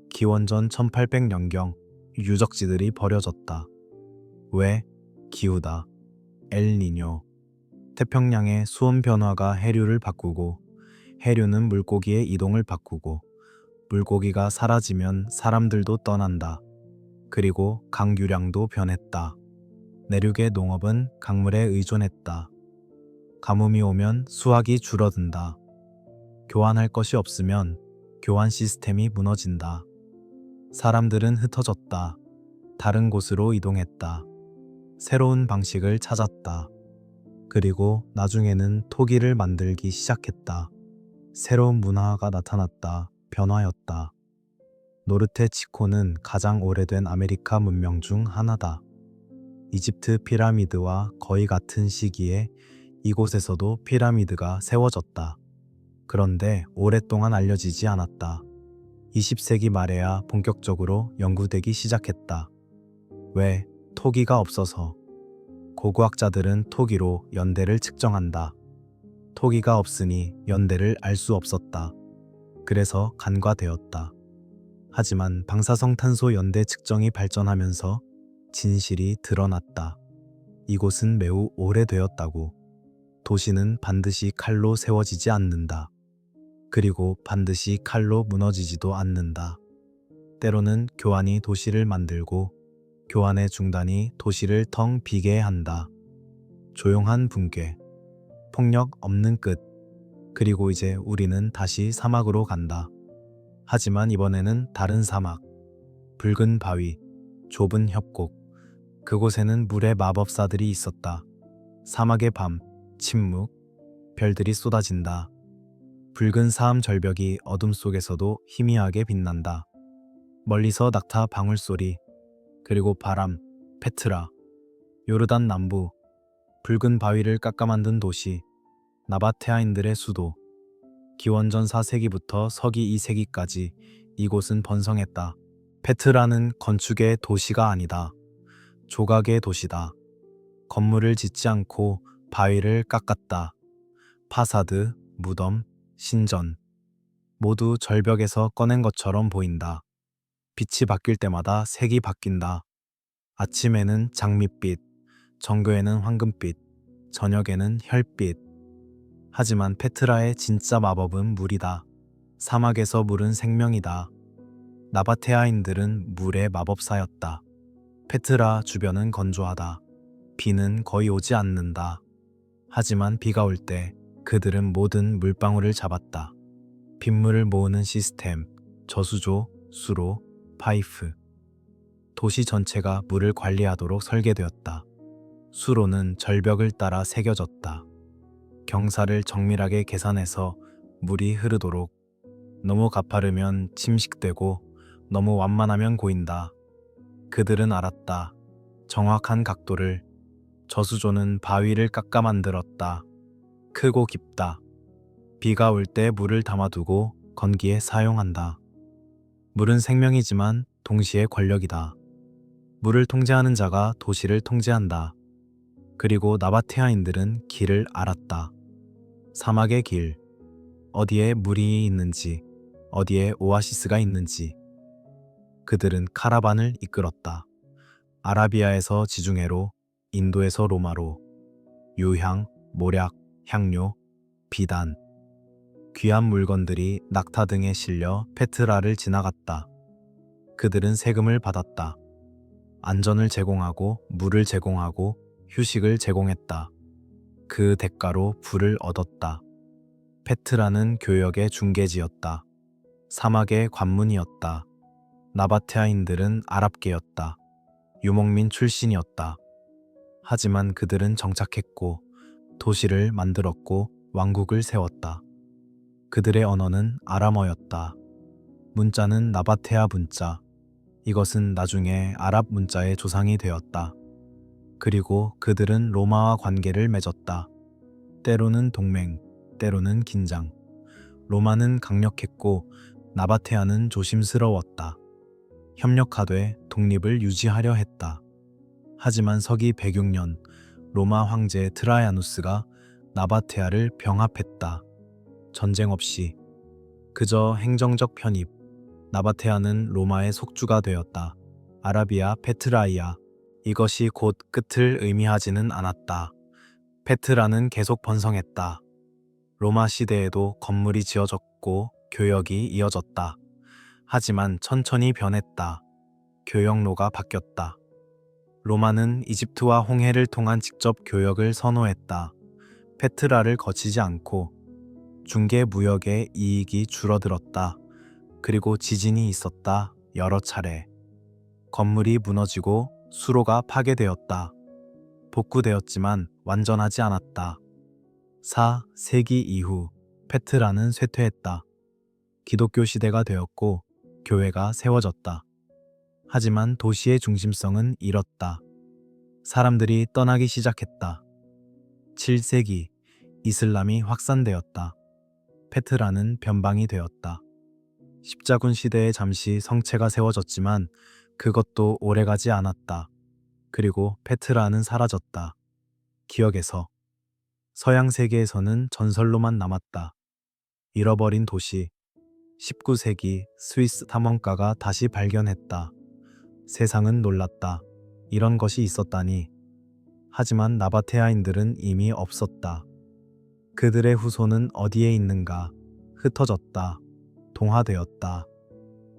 기원전 1800년경 유적지들이 버려졌다. 왜? 기후다. 엘니뇨. 태평양의 수온 변화가 해류를 바꾸고 해류는 물고기의 이동을 바꾸고 물고기가 사라지면 사람들도 떠난다. 그리고 강유량도 변했다. 내륙의 농업은 강물에 의존했다. 가뭄이 오면 수확이 줄어든다. 교환할 것이 없으면 교환 시스템이 무너진다. 사람들은 흩어졌다. 다른 곳으로 이동했다. 새로운 방식을 찾았다. 그리고 나중에는 토기를 만들기 시작했다. 새로운 문화가 나타났다. 변화였다. 노르테 치코는 가장 오래된 아메리카 문명 중 하나다. 이집트 피라미드와 거의 같은 시기에 이곳에서도 피라미드가 세워졌다. 그런데 오랫동안 알려지지 않았다. 20세기 말에야 본격적으로 연구되기 시작했다. 왜? 토기가 없어서. 고고학자들은 토기로 연대를 측정한다. 토기가 없으니 연대를 알 수 없었다. 그래서 간과되었다. 하지만 방사성탄소 연대 측정이 발전하면서 진실이 드러났다. 이곳은 매우 오래되었다고. 도시는 반드시 칼로 세워지지 않는다. 그리고 반드시 칼로 무너지지도 않는다. 때로는 교환이 도시를 만들고 교환의 중단이 도시를 텅 비게 한다. 조용한 붕괴, 폭력 없는 끝, 그리고 이제 우리는 다시 사막으로 간다. 하지만 이번에는 다른 사막, 붉은 바위, 좁은 협곡, 그곳에는 물의 마법사들이 있었다. 사막의 밤, 침묵, 별들이 쏟아진다. 붉은 사암 절벽이 어둠 속에서도 희미하게 빛난다. 멀리서 낙타 방울소리, 그리고 바람, 페트라, 요르단 남부, 붉은 바위를 깎아 만든 도시, 나바테아인들의 수도. 기원전 4세기부터 서기 2세기까지 이곳은 번성했다. 페트라는 건축의 도시가 아니다. 조각의 도시다. 건물을 짓지 않고 바위를 깎았다. 파사드, 무덤, 신전, 모두 절벽에서 꺼낸 것처럼 보인다. 빛이 바뀔 때마다 색이 바뀐다. 아침에는 장밋빛, 정교에는 황금빛, 저녁에는 혈빛. 하지만 페트라의 진짜 마법은 물이다. 사막에서 물은 생명이다. 나바테아인들은 물의 마법사였다. 페트라 주변은 건조하다. 비는 거의 오지 않는다. 하지만 비가 올 때 그들은 모든 물방울을 잡았다. 빗물을 모으는 시스템, 저수조, 수로, 파이프. 도시 전체가 물을 관리하도록 설계되었다. 수로는 절벽을 따라 새겨졌다. 경사를 정밀하게 계산해서 물이 흐르도록. 너무 가파르면 침식되고 너무 완만하면 고인다. 그들은 알았다. 정확한 각도를. 저수조는 바위를 깎아 만들었다. 크고 깊다. 비가 올 때 물을 담아두고 건기에 사용한다. 물은 생명이지만 동시에 권력이다. 물을 통제하는 자가 도시를 통제한다. 그리고 나바테아인들은 길을 알았다. 사막의 길, 어디에 물이 있는지, 어디에 오아시스가 있는지. 그들은 카라반을 이끌었다. 아라비아에서 지중해로, 인도에서 로마로, 유향, 모략, 향료, 비단. 귀한 물건들이 낙타 등에 실려 페트라를 지나갔다. 그들은 세금을 받았다. 안전을 제공하고 물을 제공하고 휴식을 제공했다. 그 대가로 부를 얻었다. 페트라는 교역의 중개지였다. 사막의 관문이었다. 나바테아인들은 아랍계였다. 유목민 출신이었다. 하지만 그들은 정착했고 도시를 만들었고 왕국을 세웠다. 그들의 언어는 아람어였다. 문자는 나바테아 문자. 이것은 나중에 아랍 문자의 조상이 되었다. 그리고 그들은 로마와 관계를 맺었다. 때로는 동맹, 때로는 긴장. 로마는 강력했고 나바테아는 조심스러웠다. 협력하되 독립을 유지하려 했다. 하지만 서기 106년 로마 황제 트라야누스가 나바테아를 병합했다. 전쟁 없이. 그저 행정적 편입. 나바테아는 로마의 속주가 되었다. 아라비아 페트라이아. 이것이 곧 끝을 의미하지는 않았다. 페트라는 계속 번성했다. 로마 시대에도 건물이 지어졌고 교역이 이어졌다. 하지만 천천히 변했다. 교역로가 바뀌었다. 로마는 이집트와 홍해를 통한 직접 교역을 선호했다. 페트라를 거치지 않고. 중개 무역의 이익이 줄어들었다. 그리고 지진이 있었다. 여러 차례. 건물이 무너지고 수로가 파괴되었다. 복구되었지만 완전하지 않았다. 4세기 이후 페트라는 쇠퇴했다. 기독교 시대가 되었고 교회가 세워졌다. 하지만 도시의 중심성은 잃었다. 사람들이 떠나기 시작했다. 7세기 이슬람이 확산되었다. 페트라는 변방이 되었다. 십자군 시대에 잠시 성체가 세워졌지만 그것도 오래가지 않았다. 그리고 페트라는 사라졌다. 기억에서. 서양 세계에서는 전설로만 남았다. 잃어버린 도시. 19세기 스위스 탐험가가 다시 발견했다. 세상은 놀랐다. 이런 것이 있었다니. 하지만 나바테아인들은 이미 없었다. 그들의 후손은 어디에 있는가? 흩어졌다. 동화되었다.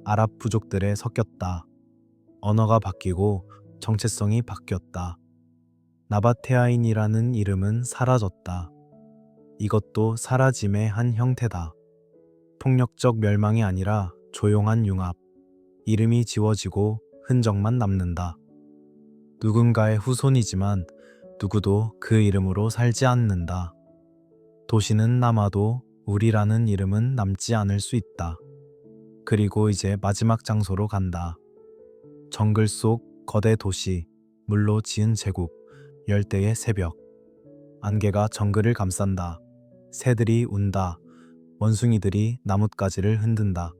아랍 부족들에 섞였다. 언어가 바뀌고 정체성이 바뀌었다. 나바테아인이라는 이름은 사라졌다. 이것도 사라짐의 한 형태다. 폭력적 멸망이 아니라 조용한 융합. 이름이 지워지고 흔적만 남는다. 누군가의 후손이지만 누구도 그 이름으로 살지 않는다. 도시는 남아도 우리라는 이름은 남지 않을 수 있다. 그리고 이제 마지막 장소로 간다. 정글 속 거대 도시, 물로 지은 제국, 열대의 새벽. 안개가 정글을 감싼다. 새들이 운다. 원숭이들이 나뭇가지를 흔든다.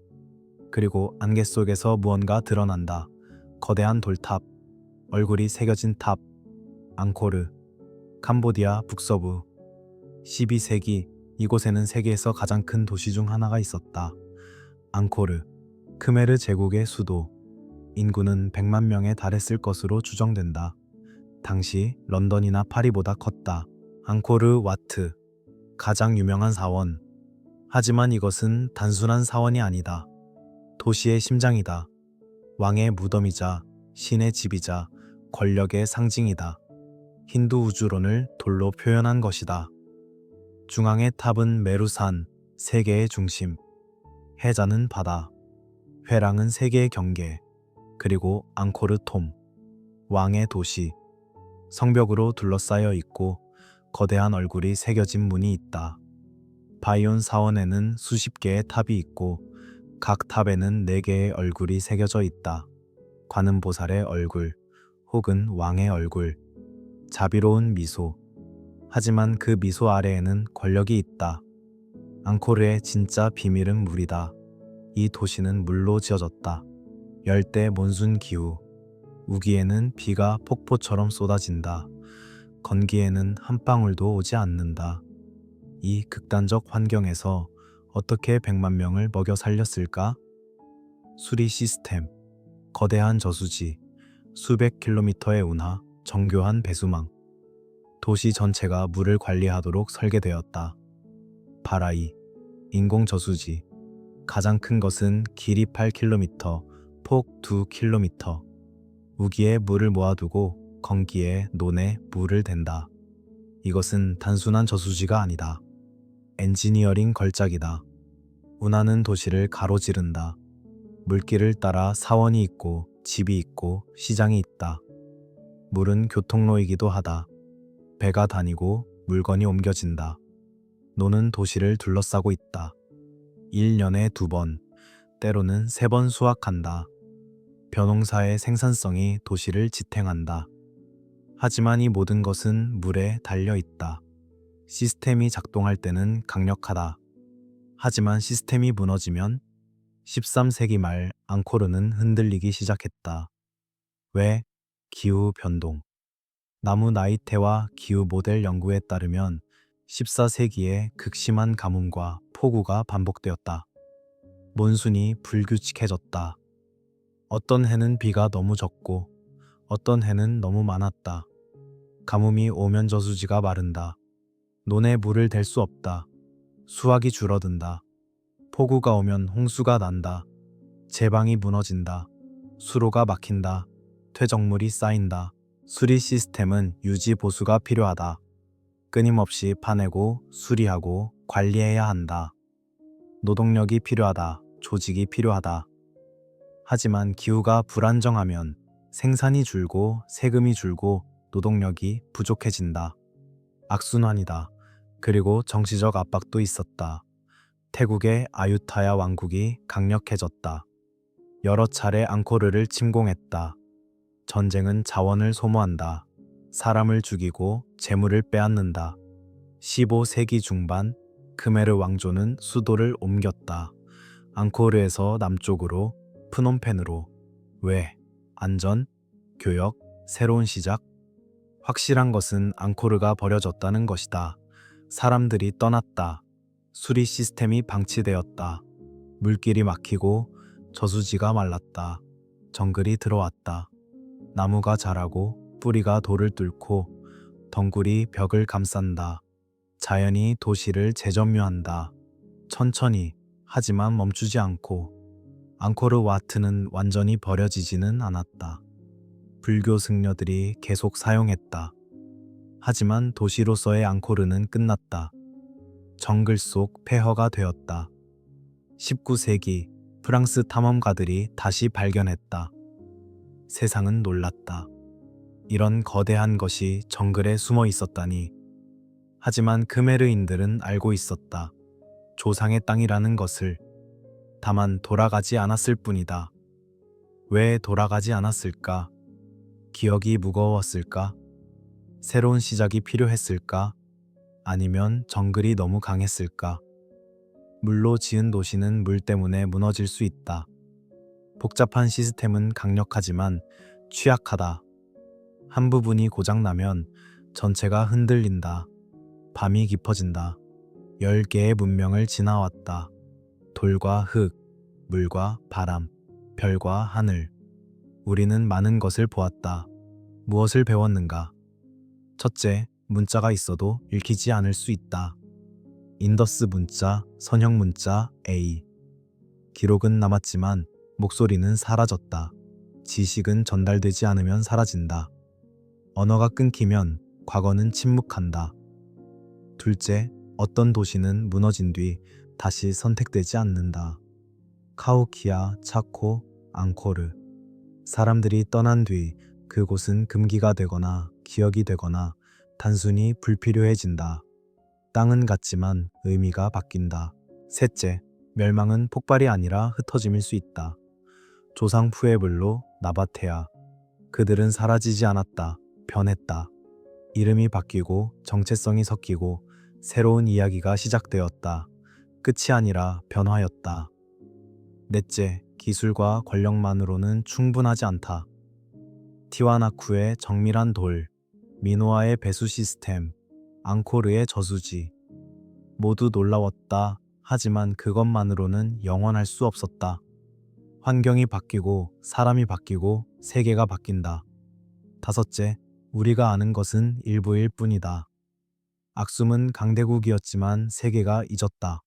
그리고 안개 속에서 무언가 드러난다. 거대한 돌탑, 얼굴이 새겨진 탑, 앙코르, 캄보디아 북서부. 12세기 이곳에는 세계에서 가장 큰 도시 중 하나가 있었다. 앙코르, 크메르 제국의 수도. 인구는 100만 명에 달했을 것으로 추정된다. 당시 런던이나 파리보다 컸다. 앙코르 와트, 가장 유명한 사원. 하지만 이것은 단순한 사원이 아니다. 도시의 심장이다. 왕의 무덤이자 신의 집이자 권력의 상징이다. 힌두 우주론을 돌로 표현한 것이다. 중앙의 탑은 메루산, 세계의 중심. 해자는 바다. 회랑은 세계의 경계. 그리고 앙코르 톰, 왕의 도시. 성벽으로 둘러싸여 있고 거대한 얼굴이 새겨진 문이 있다. 바이온 사원에는 수십 개의 탑이 있고 각 탑에는 4개의 얼굴이 새겨져 있다. 관음보살의 얼굴, 혹은 왕의 얼굴. 자비로운 미소. 하지만 그 미소 아래에는 권력이 있다. 앙코르의 진짜 비밀은 물이다. 이 도시는 물로 지어졌다. 열대 몬순 기후. 우기에는 비가 폭포처럼 쏟아진다. 건기에는 한 방울도 오지 않는다. 이 극단적 환경에서 어떻게 100만 명을 먹여 살렸을까? 수리 시스템, 거대한 저수지, 수백 킬로미터의 운하, 정교한 배수망. 도시 전체가 물을 관리하도록 설계되었다. 바라이, 인공 저수지. 가장 큰 것은 길이 8km, 폭 2km. 우기에 물을 모아두고 건기에 논에 물을 댄다. 이것은 단순한 저수지가 아니다. 엔지니어링 걸작이다. 운하는 도시를 가로지른다. 물길을 따라 사원이 있고 집이 있고 시장이 있다. 물은 교통로이기도 하다. 배가 다니고 물건이 옮겨진다. 노는 도시를 둘러싸고 있다. 1년에 2번, 때로는 3번 수확한다. 벼농사의 생산성이 도시를 지탱한다. 하지만 이 모든 것은 물에 달려 있다. 시스템이 작동할 때는 강력하다. 하지만 시스템이 무너지면 13세기 말 앙코르는 흔들리기 시작했다. 왜? 기후 변동. 나무 나이테와 기후 모델 연구에 따르면 14세기에 극심한 가뭄과 폭우가 반복되었다. 몬순이 불규칙해졌다. 어떤 해는 비가 너무 적고 어떤 해는 너무 많았다. 가뭄이 오면 저수지가 마른다. 논에 물을 댈 수 없다. 수확이 줄어든다. 폭우가 오면 홍수가 난다. 제방이 무너진다. 수로가 막힌다. 퇴적물이 쌓인다. 수리 시스템은 유지 보수가 필요하다. 끊임없이 파내고 수리하고 관리해야 한다. 노동력이 필요하다. 조직이 필요하다. 하지만 기후가 불안정하면 생산이 줄고 세금이 줄고 노동력이 부족해진다. 악순환이다. 그리고 정치적 압박도 있었다. 태국의 아유타야 왕국이 강력해졌다. 여러 차례 앙코르를 침공했다. 전쟁은 자원을 소모한다. 사람을 죽이고 재물을 빼앗는다. 15세기 중반 크메르 왕조는 수도를 옮겼다. 앙코르에서 남쪽으로 프놈펜으로. 왜? 안전, 교역, 새로운 시작. 확실한 것은 앙코르가 버려졌다는 것이다. 사람들이 떠났다. 수리 시스템이 방치되었다. 물길이 막히고 저수지가 말랐다. 정글이 들어왔다. 나무가 자라고 뿌리가 돌을 뚫고 덩굴이 벽을 감싼다. 자연이 도시를 재점유한다. 천천히, 하지만 멈추지 않고. 앙코르 와트는 완전히 버려지지는 않았다. 불교 승려들이 계속 사용했다. 하지만 도시로서의 앙코르는 끝났다. 정글 속 폐허가 되었다. 19세기 프랑스 탐험가들이 다시 발견했다. 세상은 놀랐다. 이런 거대한 것이 정글에 숨어 있었다니. 하지만 크메르인들은 알고 있었다. 조상의 땅이라는 것을. 다만 돌아가지 않았을 뿐이다. 왜 돌아가지 않았을까? 기억이 무거웠을까? 새로운 시작이 필요했을까? 아니면 정글이 너무 강했을까? 물로 지은 도시는 물 때문에 무너질 수 있다. 복잡한 시스템은 강력하지만 취약하다. 한 부분이 고장나면 전체가 흔들린다. 밤이 깊어진다. 10개의 문명을 지나왔다. 돌과 흙, 물과 바람, 별과 하늘. 우리는 많은 것을 보았다. 무엇을 배웠는가? 첫째, 문자가 있어도 읽히지 않을 수 있다. 인더스 문자, 선형 문자, A. 기록은 남았지만 목소리는 사라졌다. 지식은 전달되지 않으면 사라진다. 언어가 끊기면 과거는 침묵한다. 둘째, 어떤 도시는 무너진 뒤 다시 선택되지 않는다. 카오키아, 차코, 앙코르. 사람들이 떠난 뒤 그곳은 금기가 되거나 기억이 되거나 단순히 불필요해진다. 땅은 같지만 의미가 바뀐다. 셋째, 멸망은 폭발이 아니라 흩어짐일 수 있다. 조상 푸에블로, 나바테아. 그들은 사라지지 않았다. 변했다. 이름이 바뀌고 정체성이 섞이고 새로운 이야기가 시작되었다. 끝이 아니라 변화였다. 넷째, 기술과 권력만으로는 충분하지 않다. 티와나쿠의 정밀한 돌, 미노아의 배수 시스템, 앙코르의 저수지. 모두 놀라웠다. 하지만 그것만으로는 영원할 수 없었다. 환경이 바뀌고 사람이 바뀌고 세계가 바뀐다. 다섯째, 우리가 아는 것은 일부일 뿐이다. 악숨은 강대국이었지만 세계가 잊었다.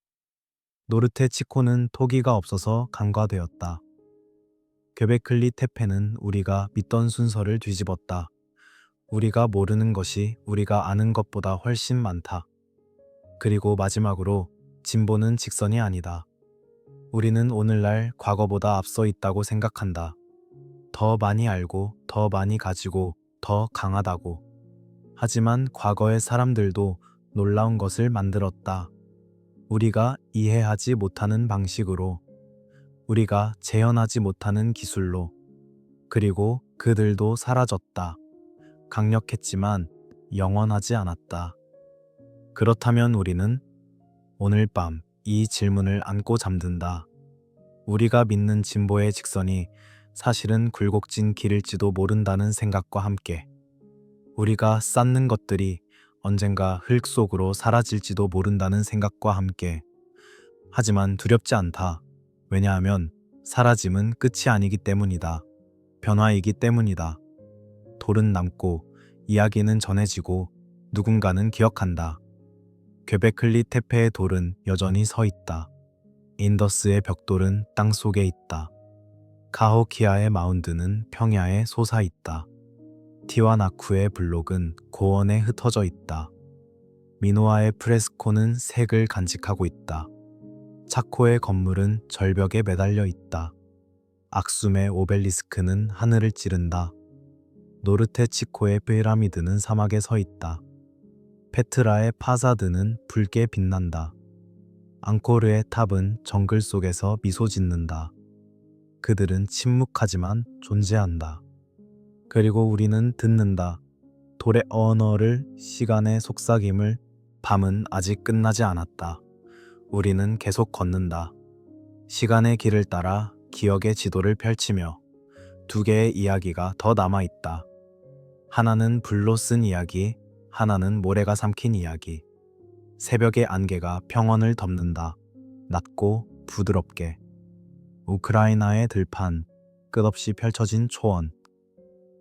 노르테 치코는 토기가 없어서 간과되었다. 괵베클리 테페는 우리가 믿던 순서를 뒤집었다. 우리가 모르는 것이 우리가 아는 것보다 훨씬 많다. 그리고 마지막으로 진보는 직선이 아니다. 우리는 오늘날 과거보다 앞서 있다고 생각한다. 더 많이 알고, 더 많이 가지고, 더 강하다고. 하지만 과거의 사람들도 놀라운 것을 만들었다. 우리가 이해하지 못하는 방식으로, 우리가 재현하지 못하는 기술로. 그리고 그들도 사라졌다. 강력했지만 영원하지 않았다. 그렇다면 우리는 오늘 밤 이 질문을 안고 잠든다. 우리가 믿는 진보의 직선이 사실은 굴곡진 길일지도 모른다는 생각과 함께, 우리가 쌓는 것들이 언젠가 흙 속으로 사라질지도 모른다는 생각과 함께. 하지만 두렵지 않다. 왜냐하면 사라짐은 끝이 아니기 때문이다. 변화이기 때문이다. 돌은 남고 이야기는 전해지고 누군가는 기억한다. 괵베클리 테페의 돌은 여전히 서 있다. 인더스의 벽돌은 땅 속에 있다. 카호키아의 마운드는 평야에 솟아 있다. 티와나쿠의 블록은 고원에 흩어져 있다. 미노아의 프레스코는 색을 간직하고 있다. 차코의 건물은 절벽에 매달려 있다. 악숨의 오벨리스크는 하늘을 찌른다. 노르테 치코의 피라미드는 사막에 서 있다. 페트라의 파사드는 붉게 빛난다. 앙코르의 탑은 정글 속에서 미소 짓는다. 그들은 침묵하지만 존재한다. 그리고 우리는 듣는다. 돌의 언어를, 시간의 속삭임을. 밤은 아직 끝나지 않았다. 우리는 계속 걷는다. 시간의 길을 따라 기억의 지도를 펼치며 두 개의 이야기가 더 남아있다. 하나는 불로 쓴 이야기, 하나는 모래가 삼킨 이야기. 새벽의 안개가 평원을 덮는다. 낮고 부드럽게. 우크라이나의 들판, 끝없이 펼쳐진 초원.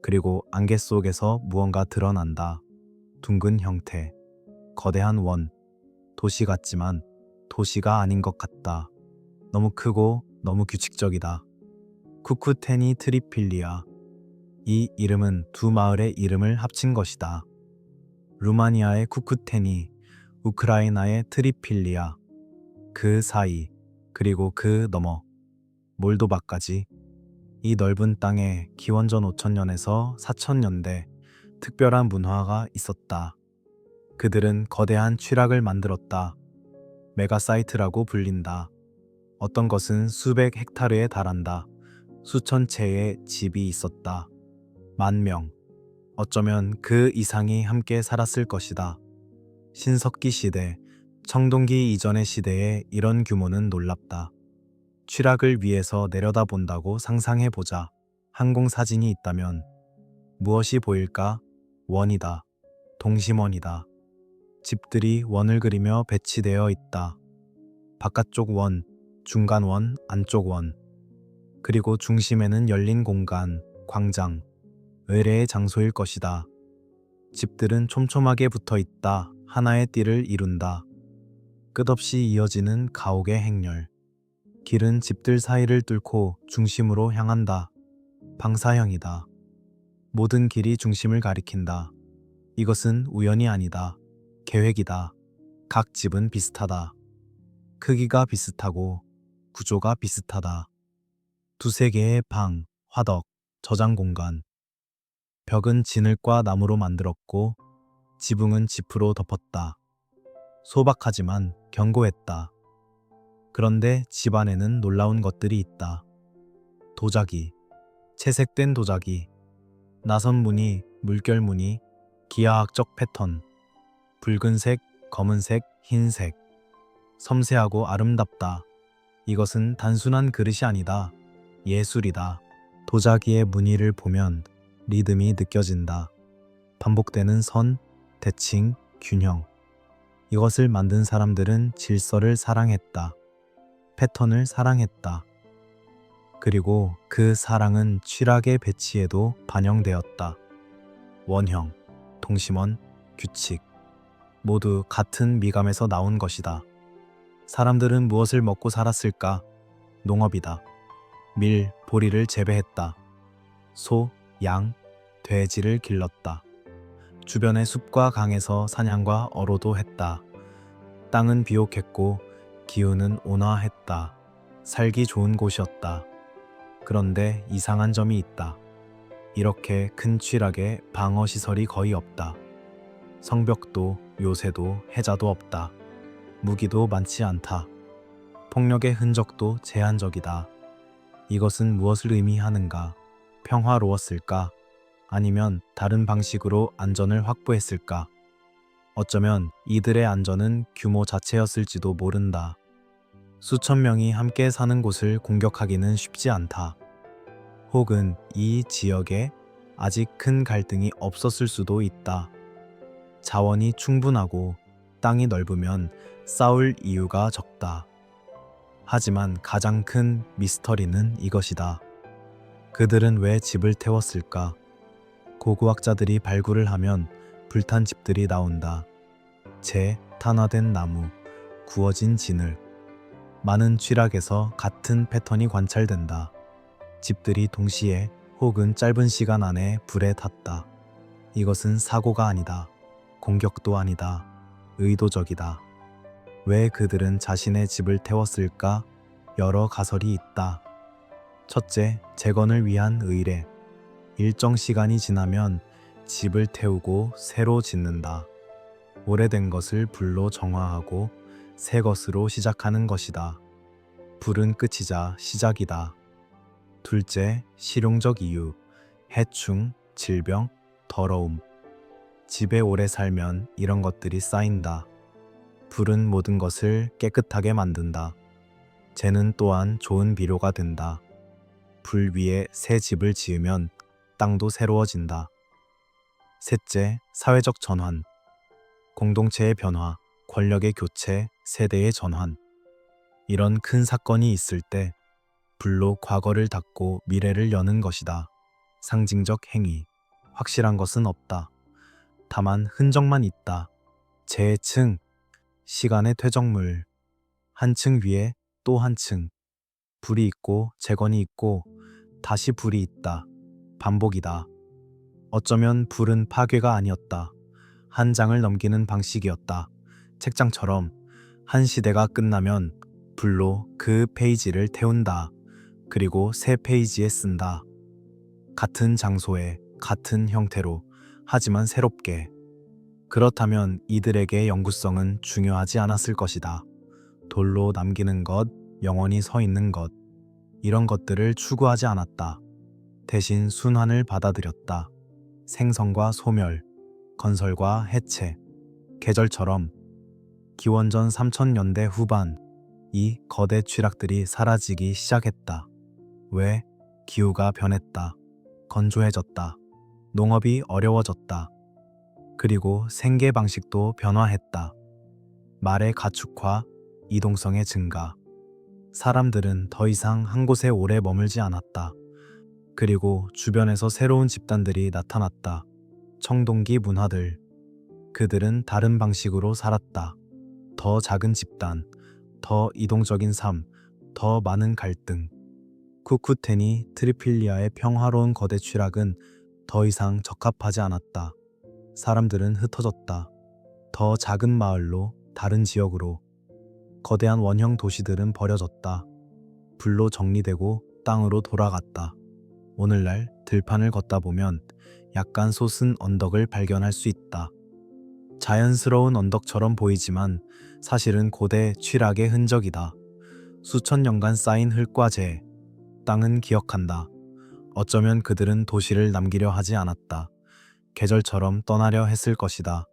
그리고 안개 속에서 무언가 드러난다. 둥근 형태, 거대한 원. 도시 같지만 도시가 아닌 것 같다. 너무 크고 너무 규칙적이다. 쿠쿠테니 트리필리아. 이 이름은 두 마을의 이름을 합친 것이다. 루마니아의 쿠쿠테니, 우크라이나의 트리필리아. 그 사이, 그리고 그 너머, 몰도바까지. 이 넓은 땅에 기원전 5000년에서 4000년대 특별한 문화가 있었다. 그들은 거대한 취락을 만들었다. 메가사이트라고 불린다. 어떤 것은 수백 헥타르에 달한다. 수천 채의 집이 있었다. 10,000명. 어쩌면 그 이상이 함께 살았을 것이다. 신석기 시대, 청동기 이전의 시대에 이런 규모는 놀랍다. 취락을 위해서 내려다본다고 상상해보자. 항공사진이 있다면 무엇이 보일까? 원이다. 동심원이다. 집들이 원을 그리며 배치되어 있다. 바깥쪽 원, 중간 원, 안쪽 원. 그리고 중심에는 열린 공간, 광장, 의례의 장소일 것이다. 집들은 촘촘하게 붙어 있다. 하나의 띠를 이룬다. 끝없이 이어지는 가옥의 행렬. 길은 집들 사이를 뚫고 중심으로 향한다. 방사형이다. 모든 길이 중심을 가리킨다. 이것은 우연이 아니다. 계획이다. 각 집은 비슷하다. 크기가 비슷하고 구조가 비슷하다. 두세 개의 방, 화덕, 저장 공간. 벽은 진흙과 나무로 만들었고 지붕은 지프로 덮었다. 소박하지만 견고했다. 그런데 집 안에는 놀라운 것들이 있다. 도자기, 채색된 도자기, 나선 무늬, 물결 무늬, 기하학적 패턴, 붉은색, 검은색, 흰색. 섬세하고 아름답다. 이것은 단순한 그릇이 아니다. 예술이다. 도자기의 무늬를 보면 리듬이 느껴진다. 반복되는 선, 대칭, 균형. 이것을 만든 사람들은 질서를 사랑했다. 패턴을 사랑했다. 그리고 그 사랑은 취락의 배치에도 반영되었다. 원형, 동심원, 규칙. 모두 같은 미감에서 나온 것이다. 사람들은 무엇을 먹고 살았을까? 농업이다. 밀, 보리를 재배했다. 소, 양, 돼지를 길렀다. 주변의 숲과 강에서 사냥과 어로도 했다. 땅은 비옥했고 기후는 온화했다. 살기 좋은 곳이었다. 그런데 이상한 점이 있다. 이렇게 큰 취락에 방어 시설이 거의 없다. 성벽도 요새도 해자도 없다. 무기도 많지 않다. 폭력의 흔적도 제한적이다. 이것은 무엇을 의미하는가? 평화로웠을까? 아니면 다른 방식으로 안전을 확보했을까? 어쩌면 이들의 안전은 규모 자체였을지도 모른다. 수천 명이 함께 사는 곳을 공격하기는 쉽지 않다. 혹은 이 지역에 아직 큰 갈등이 없었을 수도 있다. 자원이 충분하고 땅이 넓으면 싸울 이유가 적다. 하지만 가장 큰 미스터리는 이것이다. 그들은 왜 집을 태웠을까? 고고학자들이 발굴을 하면 불탄 집들이 나온다. 탄화된 나무, 구워진 진흙. 많은 취락에서 같은 패턴이 관찰된다. 집들이 동시에 혹은 짧은 시간 안에 불에 탔다. 이것은 사고가 아니다. 공격도 아니다. 의도적이다. 왜 그들은 자신의 집을 태웠을까? 여러 가설이 있다. 첫째, 재건을 위한 의뢰. 일정 시간이 지나면 집을 태우고 새로 짓는다. 오래된 것을 불로 정화하고 새 것으로 시작하는 것이다. 불은 끝이자 시작이다. 둘째, 실용적 이유. 해충, 질병, 더러움. 집에 오래 살면 이런 것들이 쌓인다. 불은 모든 것을 깨끗하게 만든다. 재는 또한 좋은 비료가 된다. 불 위에 새 집을 지으면 땅도 새로워진다. 셋째, 사회적 전환. 공동체의 변화, 권력의 교체, 세대의 전환. 이런 큰 사건이 있을 때 불로 과거를 닫고 미래를 여는 것이다. 상징적 행위. 확실한 것은 없다. 다만 흔적만 있다. 재층, 시간의 퇴적물. 한 층 위에 또 한 층. 불이 있고 재건이 있고 다시 불이 있다. 반복이다. 어쩌면 불은 파괴가 아니었다. 한 장을 넘기는 방식이었다. 책장처럼 한 시대가 끝나면 불로 그 페이지를 태운다. 그리고 새 페이지에 쓴다. 같은 장소에, 같은 형태로, 하지만 새롭게. 그렇다면 이들에게 영구성은 중요하지 않았을 것이다. 돌로 남기는 것, 영원히 서 있는 것, 이런 것들을 추구하지 않았다. 대신 순환을 받아들였다. 생성과 소멸, 건설과 해체, 계절처럼 기원전 3000년대 후반 이 거대 쥐락들이 사라지기 시작했다. 왜? 기후가 변했다. 건조해졌다. 농업이 어려워졌다. 그리고 생계 방식도 변화했다. 말의 가축화, 이동성의 증가. 사람들은 더 이상 한 곳에 오래 머물지 않았다. 그리고 주변에서 새로운 집단들이 나타났다. 청동기 문화들. 그들은 다른 방식으로 살았다. 더 작은 집단, 더 이동적인 삶, 더 많은 갈등. 쿠쿠테니 트리필리아의 평화로운 거대 취락은 더 이상 적합하지 않았다. 사람들은 흩어졌다. 더 작은 마을로, 다른 지역으로. 거대한 원형 도시들은 버려졌다. 불로 정리되고 땅으로 돌아갔다. 오늘날 들판을 걷다 보면 약간 솟은 언덕을 발견할 수 있다. 자연스러운 언덕처럼 보이지만 사실은 고대 취락의 흔적이다. 수천 년간 쌓인 흙과 재. 땅은 기억한다. 어쩌면 그들은 도시를 남기려 하지 않았다. 계절처럼 떠나려 했을 것이다.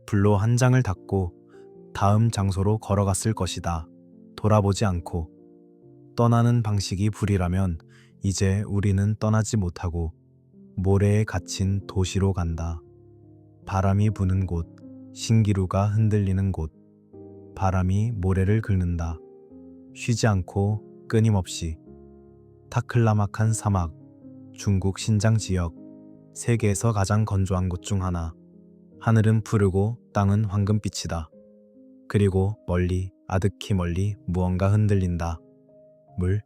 불로 한 장을 닫고 다음 장소로 걸어갔을 것이다. 돌아보지 않고. 떠나는 방식이 불이라면 이제 우리는 떠나지 못하고 모래에 갇힌 도시로 간다. 바람이 부는 곳, 신기루가 흔들리는 곳. 바람이 모래를 긁는다. 쉬지 않고 끊임없이. 타클라마칸 사막, 중국 신장 지역, 세계에서 가장 건조한 곳 중 하나. 하늘은 푸르고 땅은 황금빛이다. 그리고 멀리, 아득히 멀리 무언가 흔들린다. 물,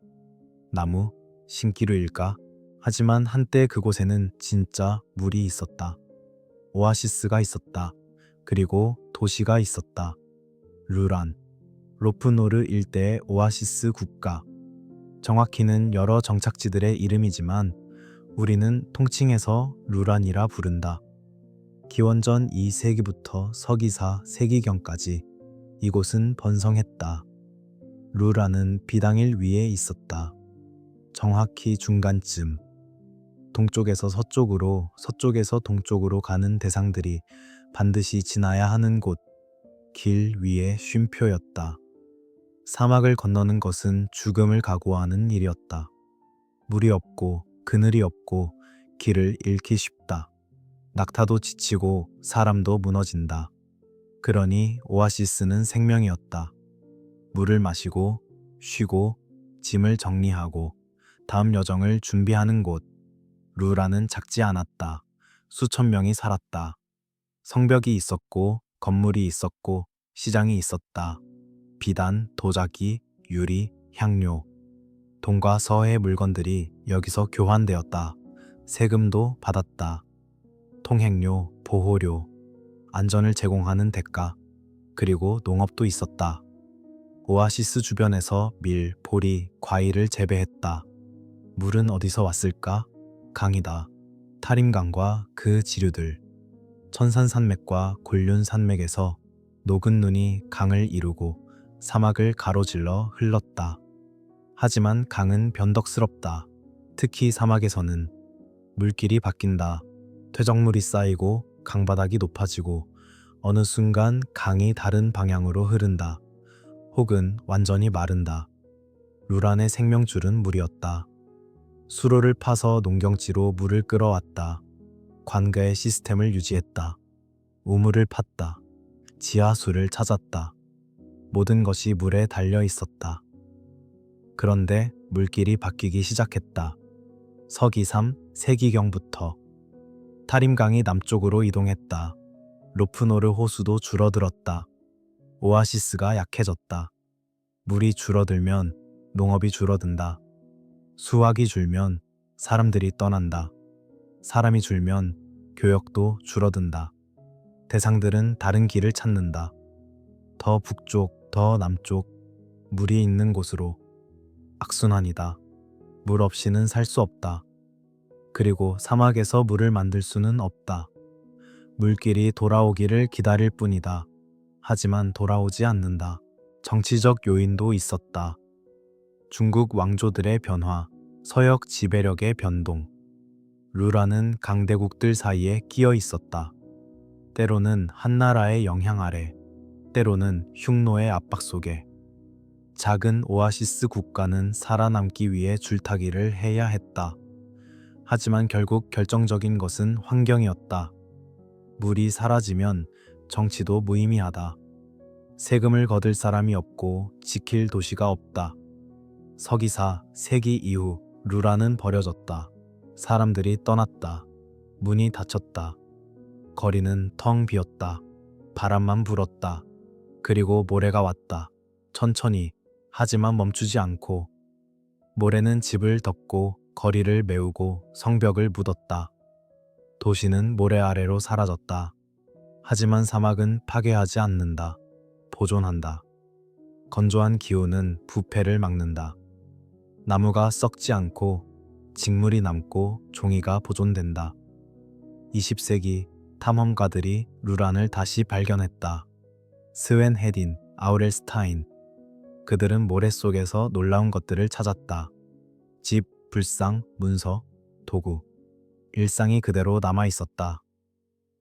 나무, 신기루일까? 하지만 한때 그곳에는 진짜 물이 있었다. 오아시스가 있었다. 그리고 도시가 있었다. 루란, 로프노르 일대의 오아시스 국가. 정확히는 여러 정착지들의 이름이지만 우리는 통칭해서 루란이라 부른다. 기원전 2세기부터 서기사 세기경까지 이곳은 번성했다. 루란은 비당일 위에 있었다. 정확히 중간쯤. 동쪽에서 서쪽으로, 서쪽에서 동쪽으로 가는 대상들이 반드시 지나야 하는 곳, 길 위의 쉼표였다. 사막을 건너는 것은 죽음을 각오하는 일이었다. 물이 없고 그늘이 없고 길을 잃기 쉽다. 낙타도 지치고 사람도 무너진다. 그러니 오아시스는 생명이었다. 물을 마시고 쉬고 짐을 정리하고 다음 여정을 준비하는 곳. 루라는 작지 않았다. 수천 명이 살았다. 성벽이 있었고 건물이 있었고 시장이 있었다. 비단, 도자기, 유리, 향료. 동과 서의 물건들이 여기서 교환되었다. 세금도 받았다. 통행료, 보호료, 안전을 제공하는 대가, 그리고 농업도 있었다. 오아시스 주변에서 밀, 보리, 과일을 재배했다. 물은 어디서 왔을까? 강이다. 타림강과 그 지류들. 천산산맥과 곤륜산맥에서 녹은 눈이 강을 이루고 사막을 가로질러 흘렀다. 하지만 강은 변덕스럽다. 특히 사막에서는 물길이 바뀐다. 퇴적물이 쌓이고 강바닥이 높아지고 어느 순간 강이 다른 방향으로 흐른다. 혹은 완전히 마른다. 루란의 생명줄은 물이었다. 수로를 파서 농경지로 물을 끌어왔다. 관가의 시스템을 유지했다. 우물을 팠다. 지하수를 찾았다. 모든 것이 물에 달려 있었다. 그런데 물길이 바뀌기 시작했다. 서기 3, 세기경부터 타림강이 남쪽으로 이동했다. 로프노르 호수도 줄어들었다. 오아시스가 약해졌다. 물이 줄어들면 농업이 줄어든다. 수확이 줄면 사람들이 떠난다. 사람이 줄면 교역도 줄어든다. 대상들은 다른 길을 찾는다. 더 북쪽, 더 남쪽, 물이 있는 곳으로. 악순환이다. 물 없이는 살 수 없다. 그리고 사막에서 물을 만들 수는 없다. 물길이 돌아오기를 기다릴 뿐이다. 하지만 돌아오지 않는다. 정치적 요인도 있었다. 중국 왕조들의 변화, 서역 지배력의 변동. 루라는 강대국들 사이에 끼어 있었다. 때로는 한나라의 영향 아래, 때로는 흉노의 압박 속에. 작은 오아시스 국가는 살아남기 위해 줄타기를 해야 했다. 하지만 결국 결정적인 것은 환경이었다. 물이 사라지면 정치도 무의미하다. 세금을 거둘 사람이 없고 지킬 도시가 없다. 서기사 세기 이후 루라는 버려졌다. 사람들이 떠났다. 문이 닫혔다. 거리는 텅 비었다. 바람만 불었다. 그리고 모래가 왔다. 천천히, 하지만 멈추지 않고. 모래는 집을 덮고 거리를 메우고 성벽을 묻었다. 도시는 모래 아래로 사라졌다. 하지만 사막은 파괴하지 않는다. 보존한다. 건조한 기후는 부패를 막는다. 나무가 썩지 않고 직물이 남고 종이가 보존된다. 20세기 탐험가들이 루란을 다시 발견했다. 스웬 헤딘, 아우렐 스타인. 그들은 모래 속에서 놀라운 것들을 찾았다. 집, 불상, 문서, 도구. 일상이 그대로 남아 있었다.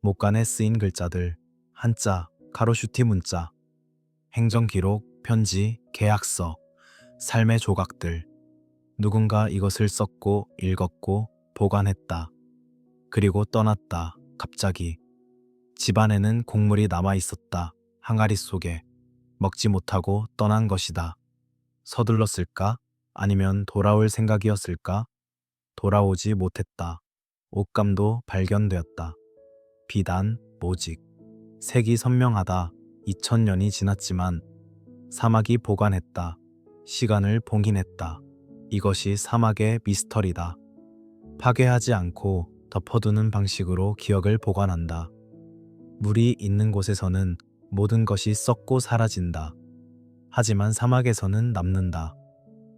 목간에 쓰인 글자들, 한자, 가로슈티 문자, 행정기록, 편지, 계약서, 삶의 조각들. 누군가 이것을 썼고 읽었고 보관했다. 그리고 떠났다. 갑자기. 집안에는 곡물이 남아 있었다. 항아리 속에. 먹지 못하고 떠난 것이다. 서둘렀을까? 아니면 돌아올 생각이었을까? 돌아오지 못했다. 옷감도 발견되었다. 비단, 모직. 색이 선명하다. 2000년이 지났지만 사막이 보관했다. 시간을 봉인했다. 이것이 사막의 미스터리다. 파괴하지 않고 덮어두는 방식으로 기억을 보관한다. 물이 있는 곳에서는 모든 것이 썩고 사라진다. 하지만 사막에서는 남는다.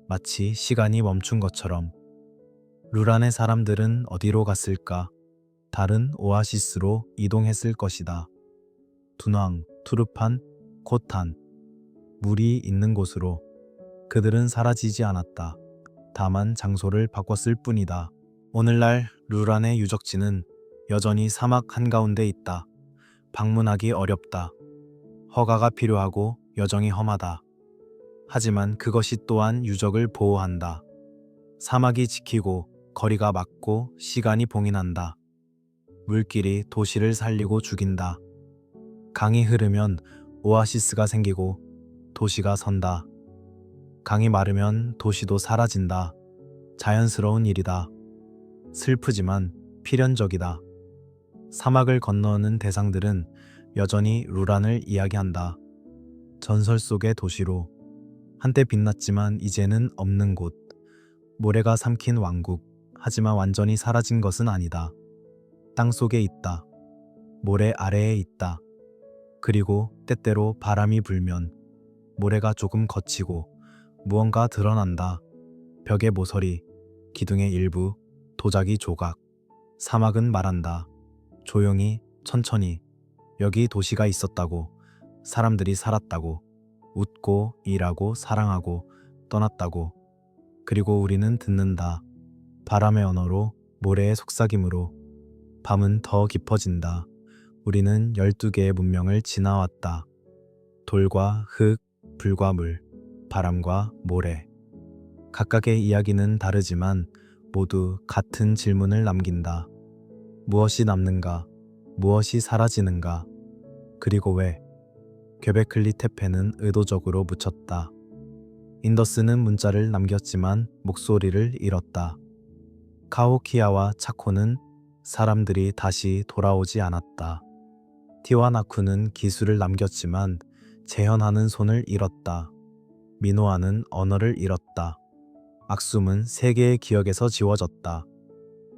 마치 시간이 멈춘 것처럼. 루란의 사람들은 어디로 갔을까? 다른 오아시스로 이동했을 것이다. 둔왕, 투르판, 코탄. 물이 있는 곳으로. 그들은 사라지지 않았다. 다만 장소를 바꿨을 뿐이다. 오늘날 루란의 유적지는 여전히 사막 한가운데 있다. 방문하기 어렵다. 허가가 필요하고 여정이 험하다. 하지만 그것이 또한 유적을 보호한다. 사막이 지키고 거리가 막고 시간이 봉인한다. 물길이 도시를 살리고 죽인다. 강이 흐르면 오아시스가 생기고 도시가 선다. 강이 마르면 도시도 사라진다. 자연스러운 일이다. 슬프지만 필연적이다. 사막을 건너는 대상들은 여전히 루란을 이야기한다. 전설 속의 도시로. 한때 빛났지만 이제는 없는 곳. 모래가 삼킨 왕국. 하지만 완전히 사라진 것은 아니다. 땅 속에 있다. 모래 아래에 있다. 그리고 때때로 바람이 불면 모래가 조금 걷히고 무언가 드러난다. 벽의 모서리, 기둥의 일부, 도자기 조각. 사막은 말한다. 조용히, 천천히. 여기 도시가 있었다고. 사람들이 살았다고. 웃고, 일하고, 사랑하고, 떠났다고. 그리고 우리는 듣는다. 바람의 언어로, 모래의 속삭임으로. 밤은 더 깊어진다. 우리는 12개의 문명을 지나왔다. 돌과 흙, 불과 물, 바람과 모래. 각각의 이야기는 다르지만 모두 같은 질문을 남긴다. 무엇이 남는가? 무엇이 사라지는가? 그리고 왜? 퀘베클리 테페는 의도적으로 묻혔다. 인더스는 문자를 남겼지만 목소리를 잃었다. 카오키아와 차코는 사람들이 다시 돌아오지 않았다. 티와나쿠는 기술을 남겼지만 재현하는 손을 잃었다. 미노아는 언어를 잃었다. 악숨은 세계의 기억에서 지워졌다.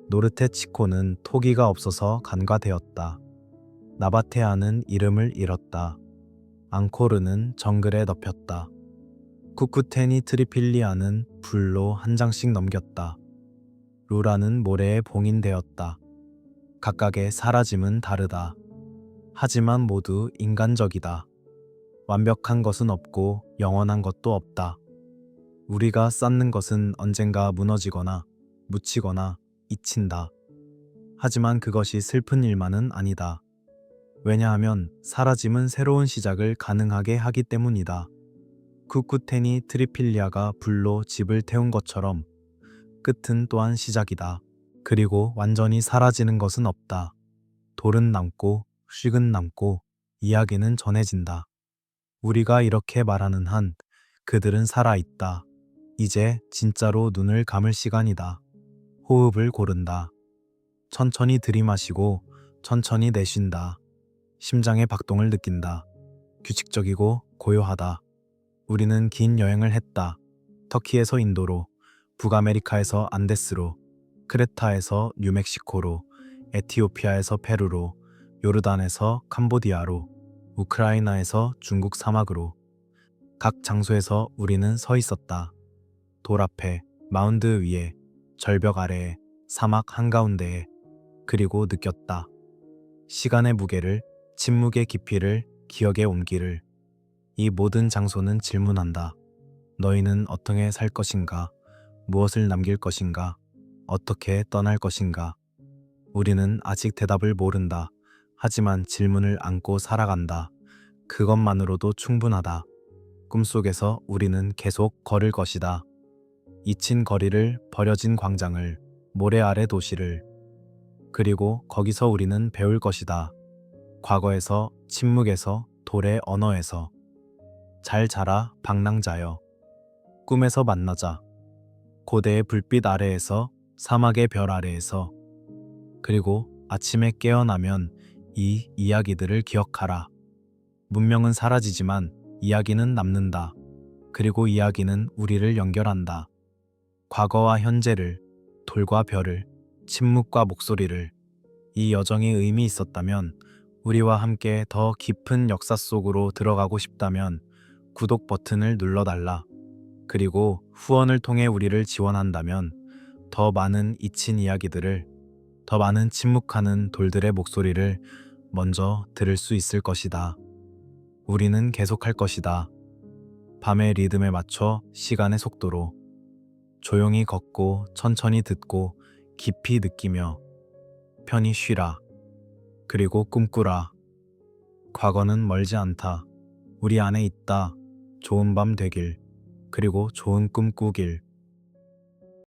노르테 치코는 토기가 없어서 간과되었다. 나바테아는 이름을 잃었다. 앙코르는 정글에 덮였다. 쿠쿠테니 트리필리아는 불로 한 장씩 넘겼다. 루라는 모래에 봉인되었다. 각각의 사라짐은 다르다. 하지만 모두 인간적이다. 완벽한 것은 없고 영원한 것도 없다. 우리가 쌓는 것은 언젠가 무너지거나 묻히거나 잊힌다. 하지만 그것이 슬픈 일만은 아니다. 왜냐하면 사라짐은 새로운 시작을 가능하게 하기 때문이다. 쿠쿠테니 트리필리아가 불로 집을 태운 것처럼 끝은 또한 시작이다. 그리고 완전히 사라지는 것은 없다. 돌은 남고 씩은 남고 이야기는 전해진다. 우리가 이렇게 말하는 한 그들은 살아있다. 이제 진짜로 눈을 감을 시간이다. 호흡을 고른다. 천천히 들이마시고 천천히 내쉰다. 심장의 박동을 느낀다. 규칙적이고 고요하다. 우리는 긴 여행을 했다. 터키에서 인도로, 북아메리카에서 안데스로, 크레타에서 뉴멕시코로, 에티오피아에서 페루로, 요르단에서 캄보디아로, 우크라이나에서 중국 사막으로. 각 장소에서 우리는 서 있었다. 돌 앞에, 마운드 위에, 절벽 아래에, 사막 한가운데에. 그리고 느꼈다. 시간의 무게를, 침묵의 깊이를, 기억의 온기를. 이 모든 장소는 질문한다. 너희는 어떻게 살 것인가? 무엇을 남길 것인가? 어떻게 떠날 것인가? 우리는 아직 대답을 모른다. 하지만 질문을 안고 살아간다. 그것만으로도 충분하다. 꿈속에서 우리는 계속 걸을 것이다. 잊힌 거리를, 버려진 광장을, 모래 아래 도시를. 그리고 거기서 우리는 배울 것이다. 과거에서, 침묵에서, 돌의 언어에서. 잘 자라, 방랑자여. 꿈에서 만나자. 고대의 불빛 아래에서, 사막의 별 아래에서. 그리고 아침에 깨어나면 이 이야기들을 기억하라. 문명은 사라지지만 이야기는 남는다. 그리고 이야기는 우리를 연결한다. 과거와 현재를, 돌과 별을, 침묵과 목소리를. 이 여정이 의미 있었다면, 우리와 함께 더 깊은 역사 속으로 들어가고 싶다면 구독 버튼을 눌러달라. 그리고 후원을 통해 우리를 지원한다면 더 많은 잊힌 이야기들을, 더 많은 침묵하는 돌들의 목소리를 먼저 들을 수 있을 것이다. 우리는 계속할 것이다. 밤의 리듬에 맞춰 시간의 속도로. 조용히 걷고 천천히 듣고 깊이 느끼며 편히 쉬라. 그리고 꿈꾸라. 과거는 멀지 않다. 우리 안에 있다. 좋은 밤 되길. 그리고 좋은 꿈 꾸길.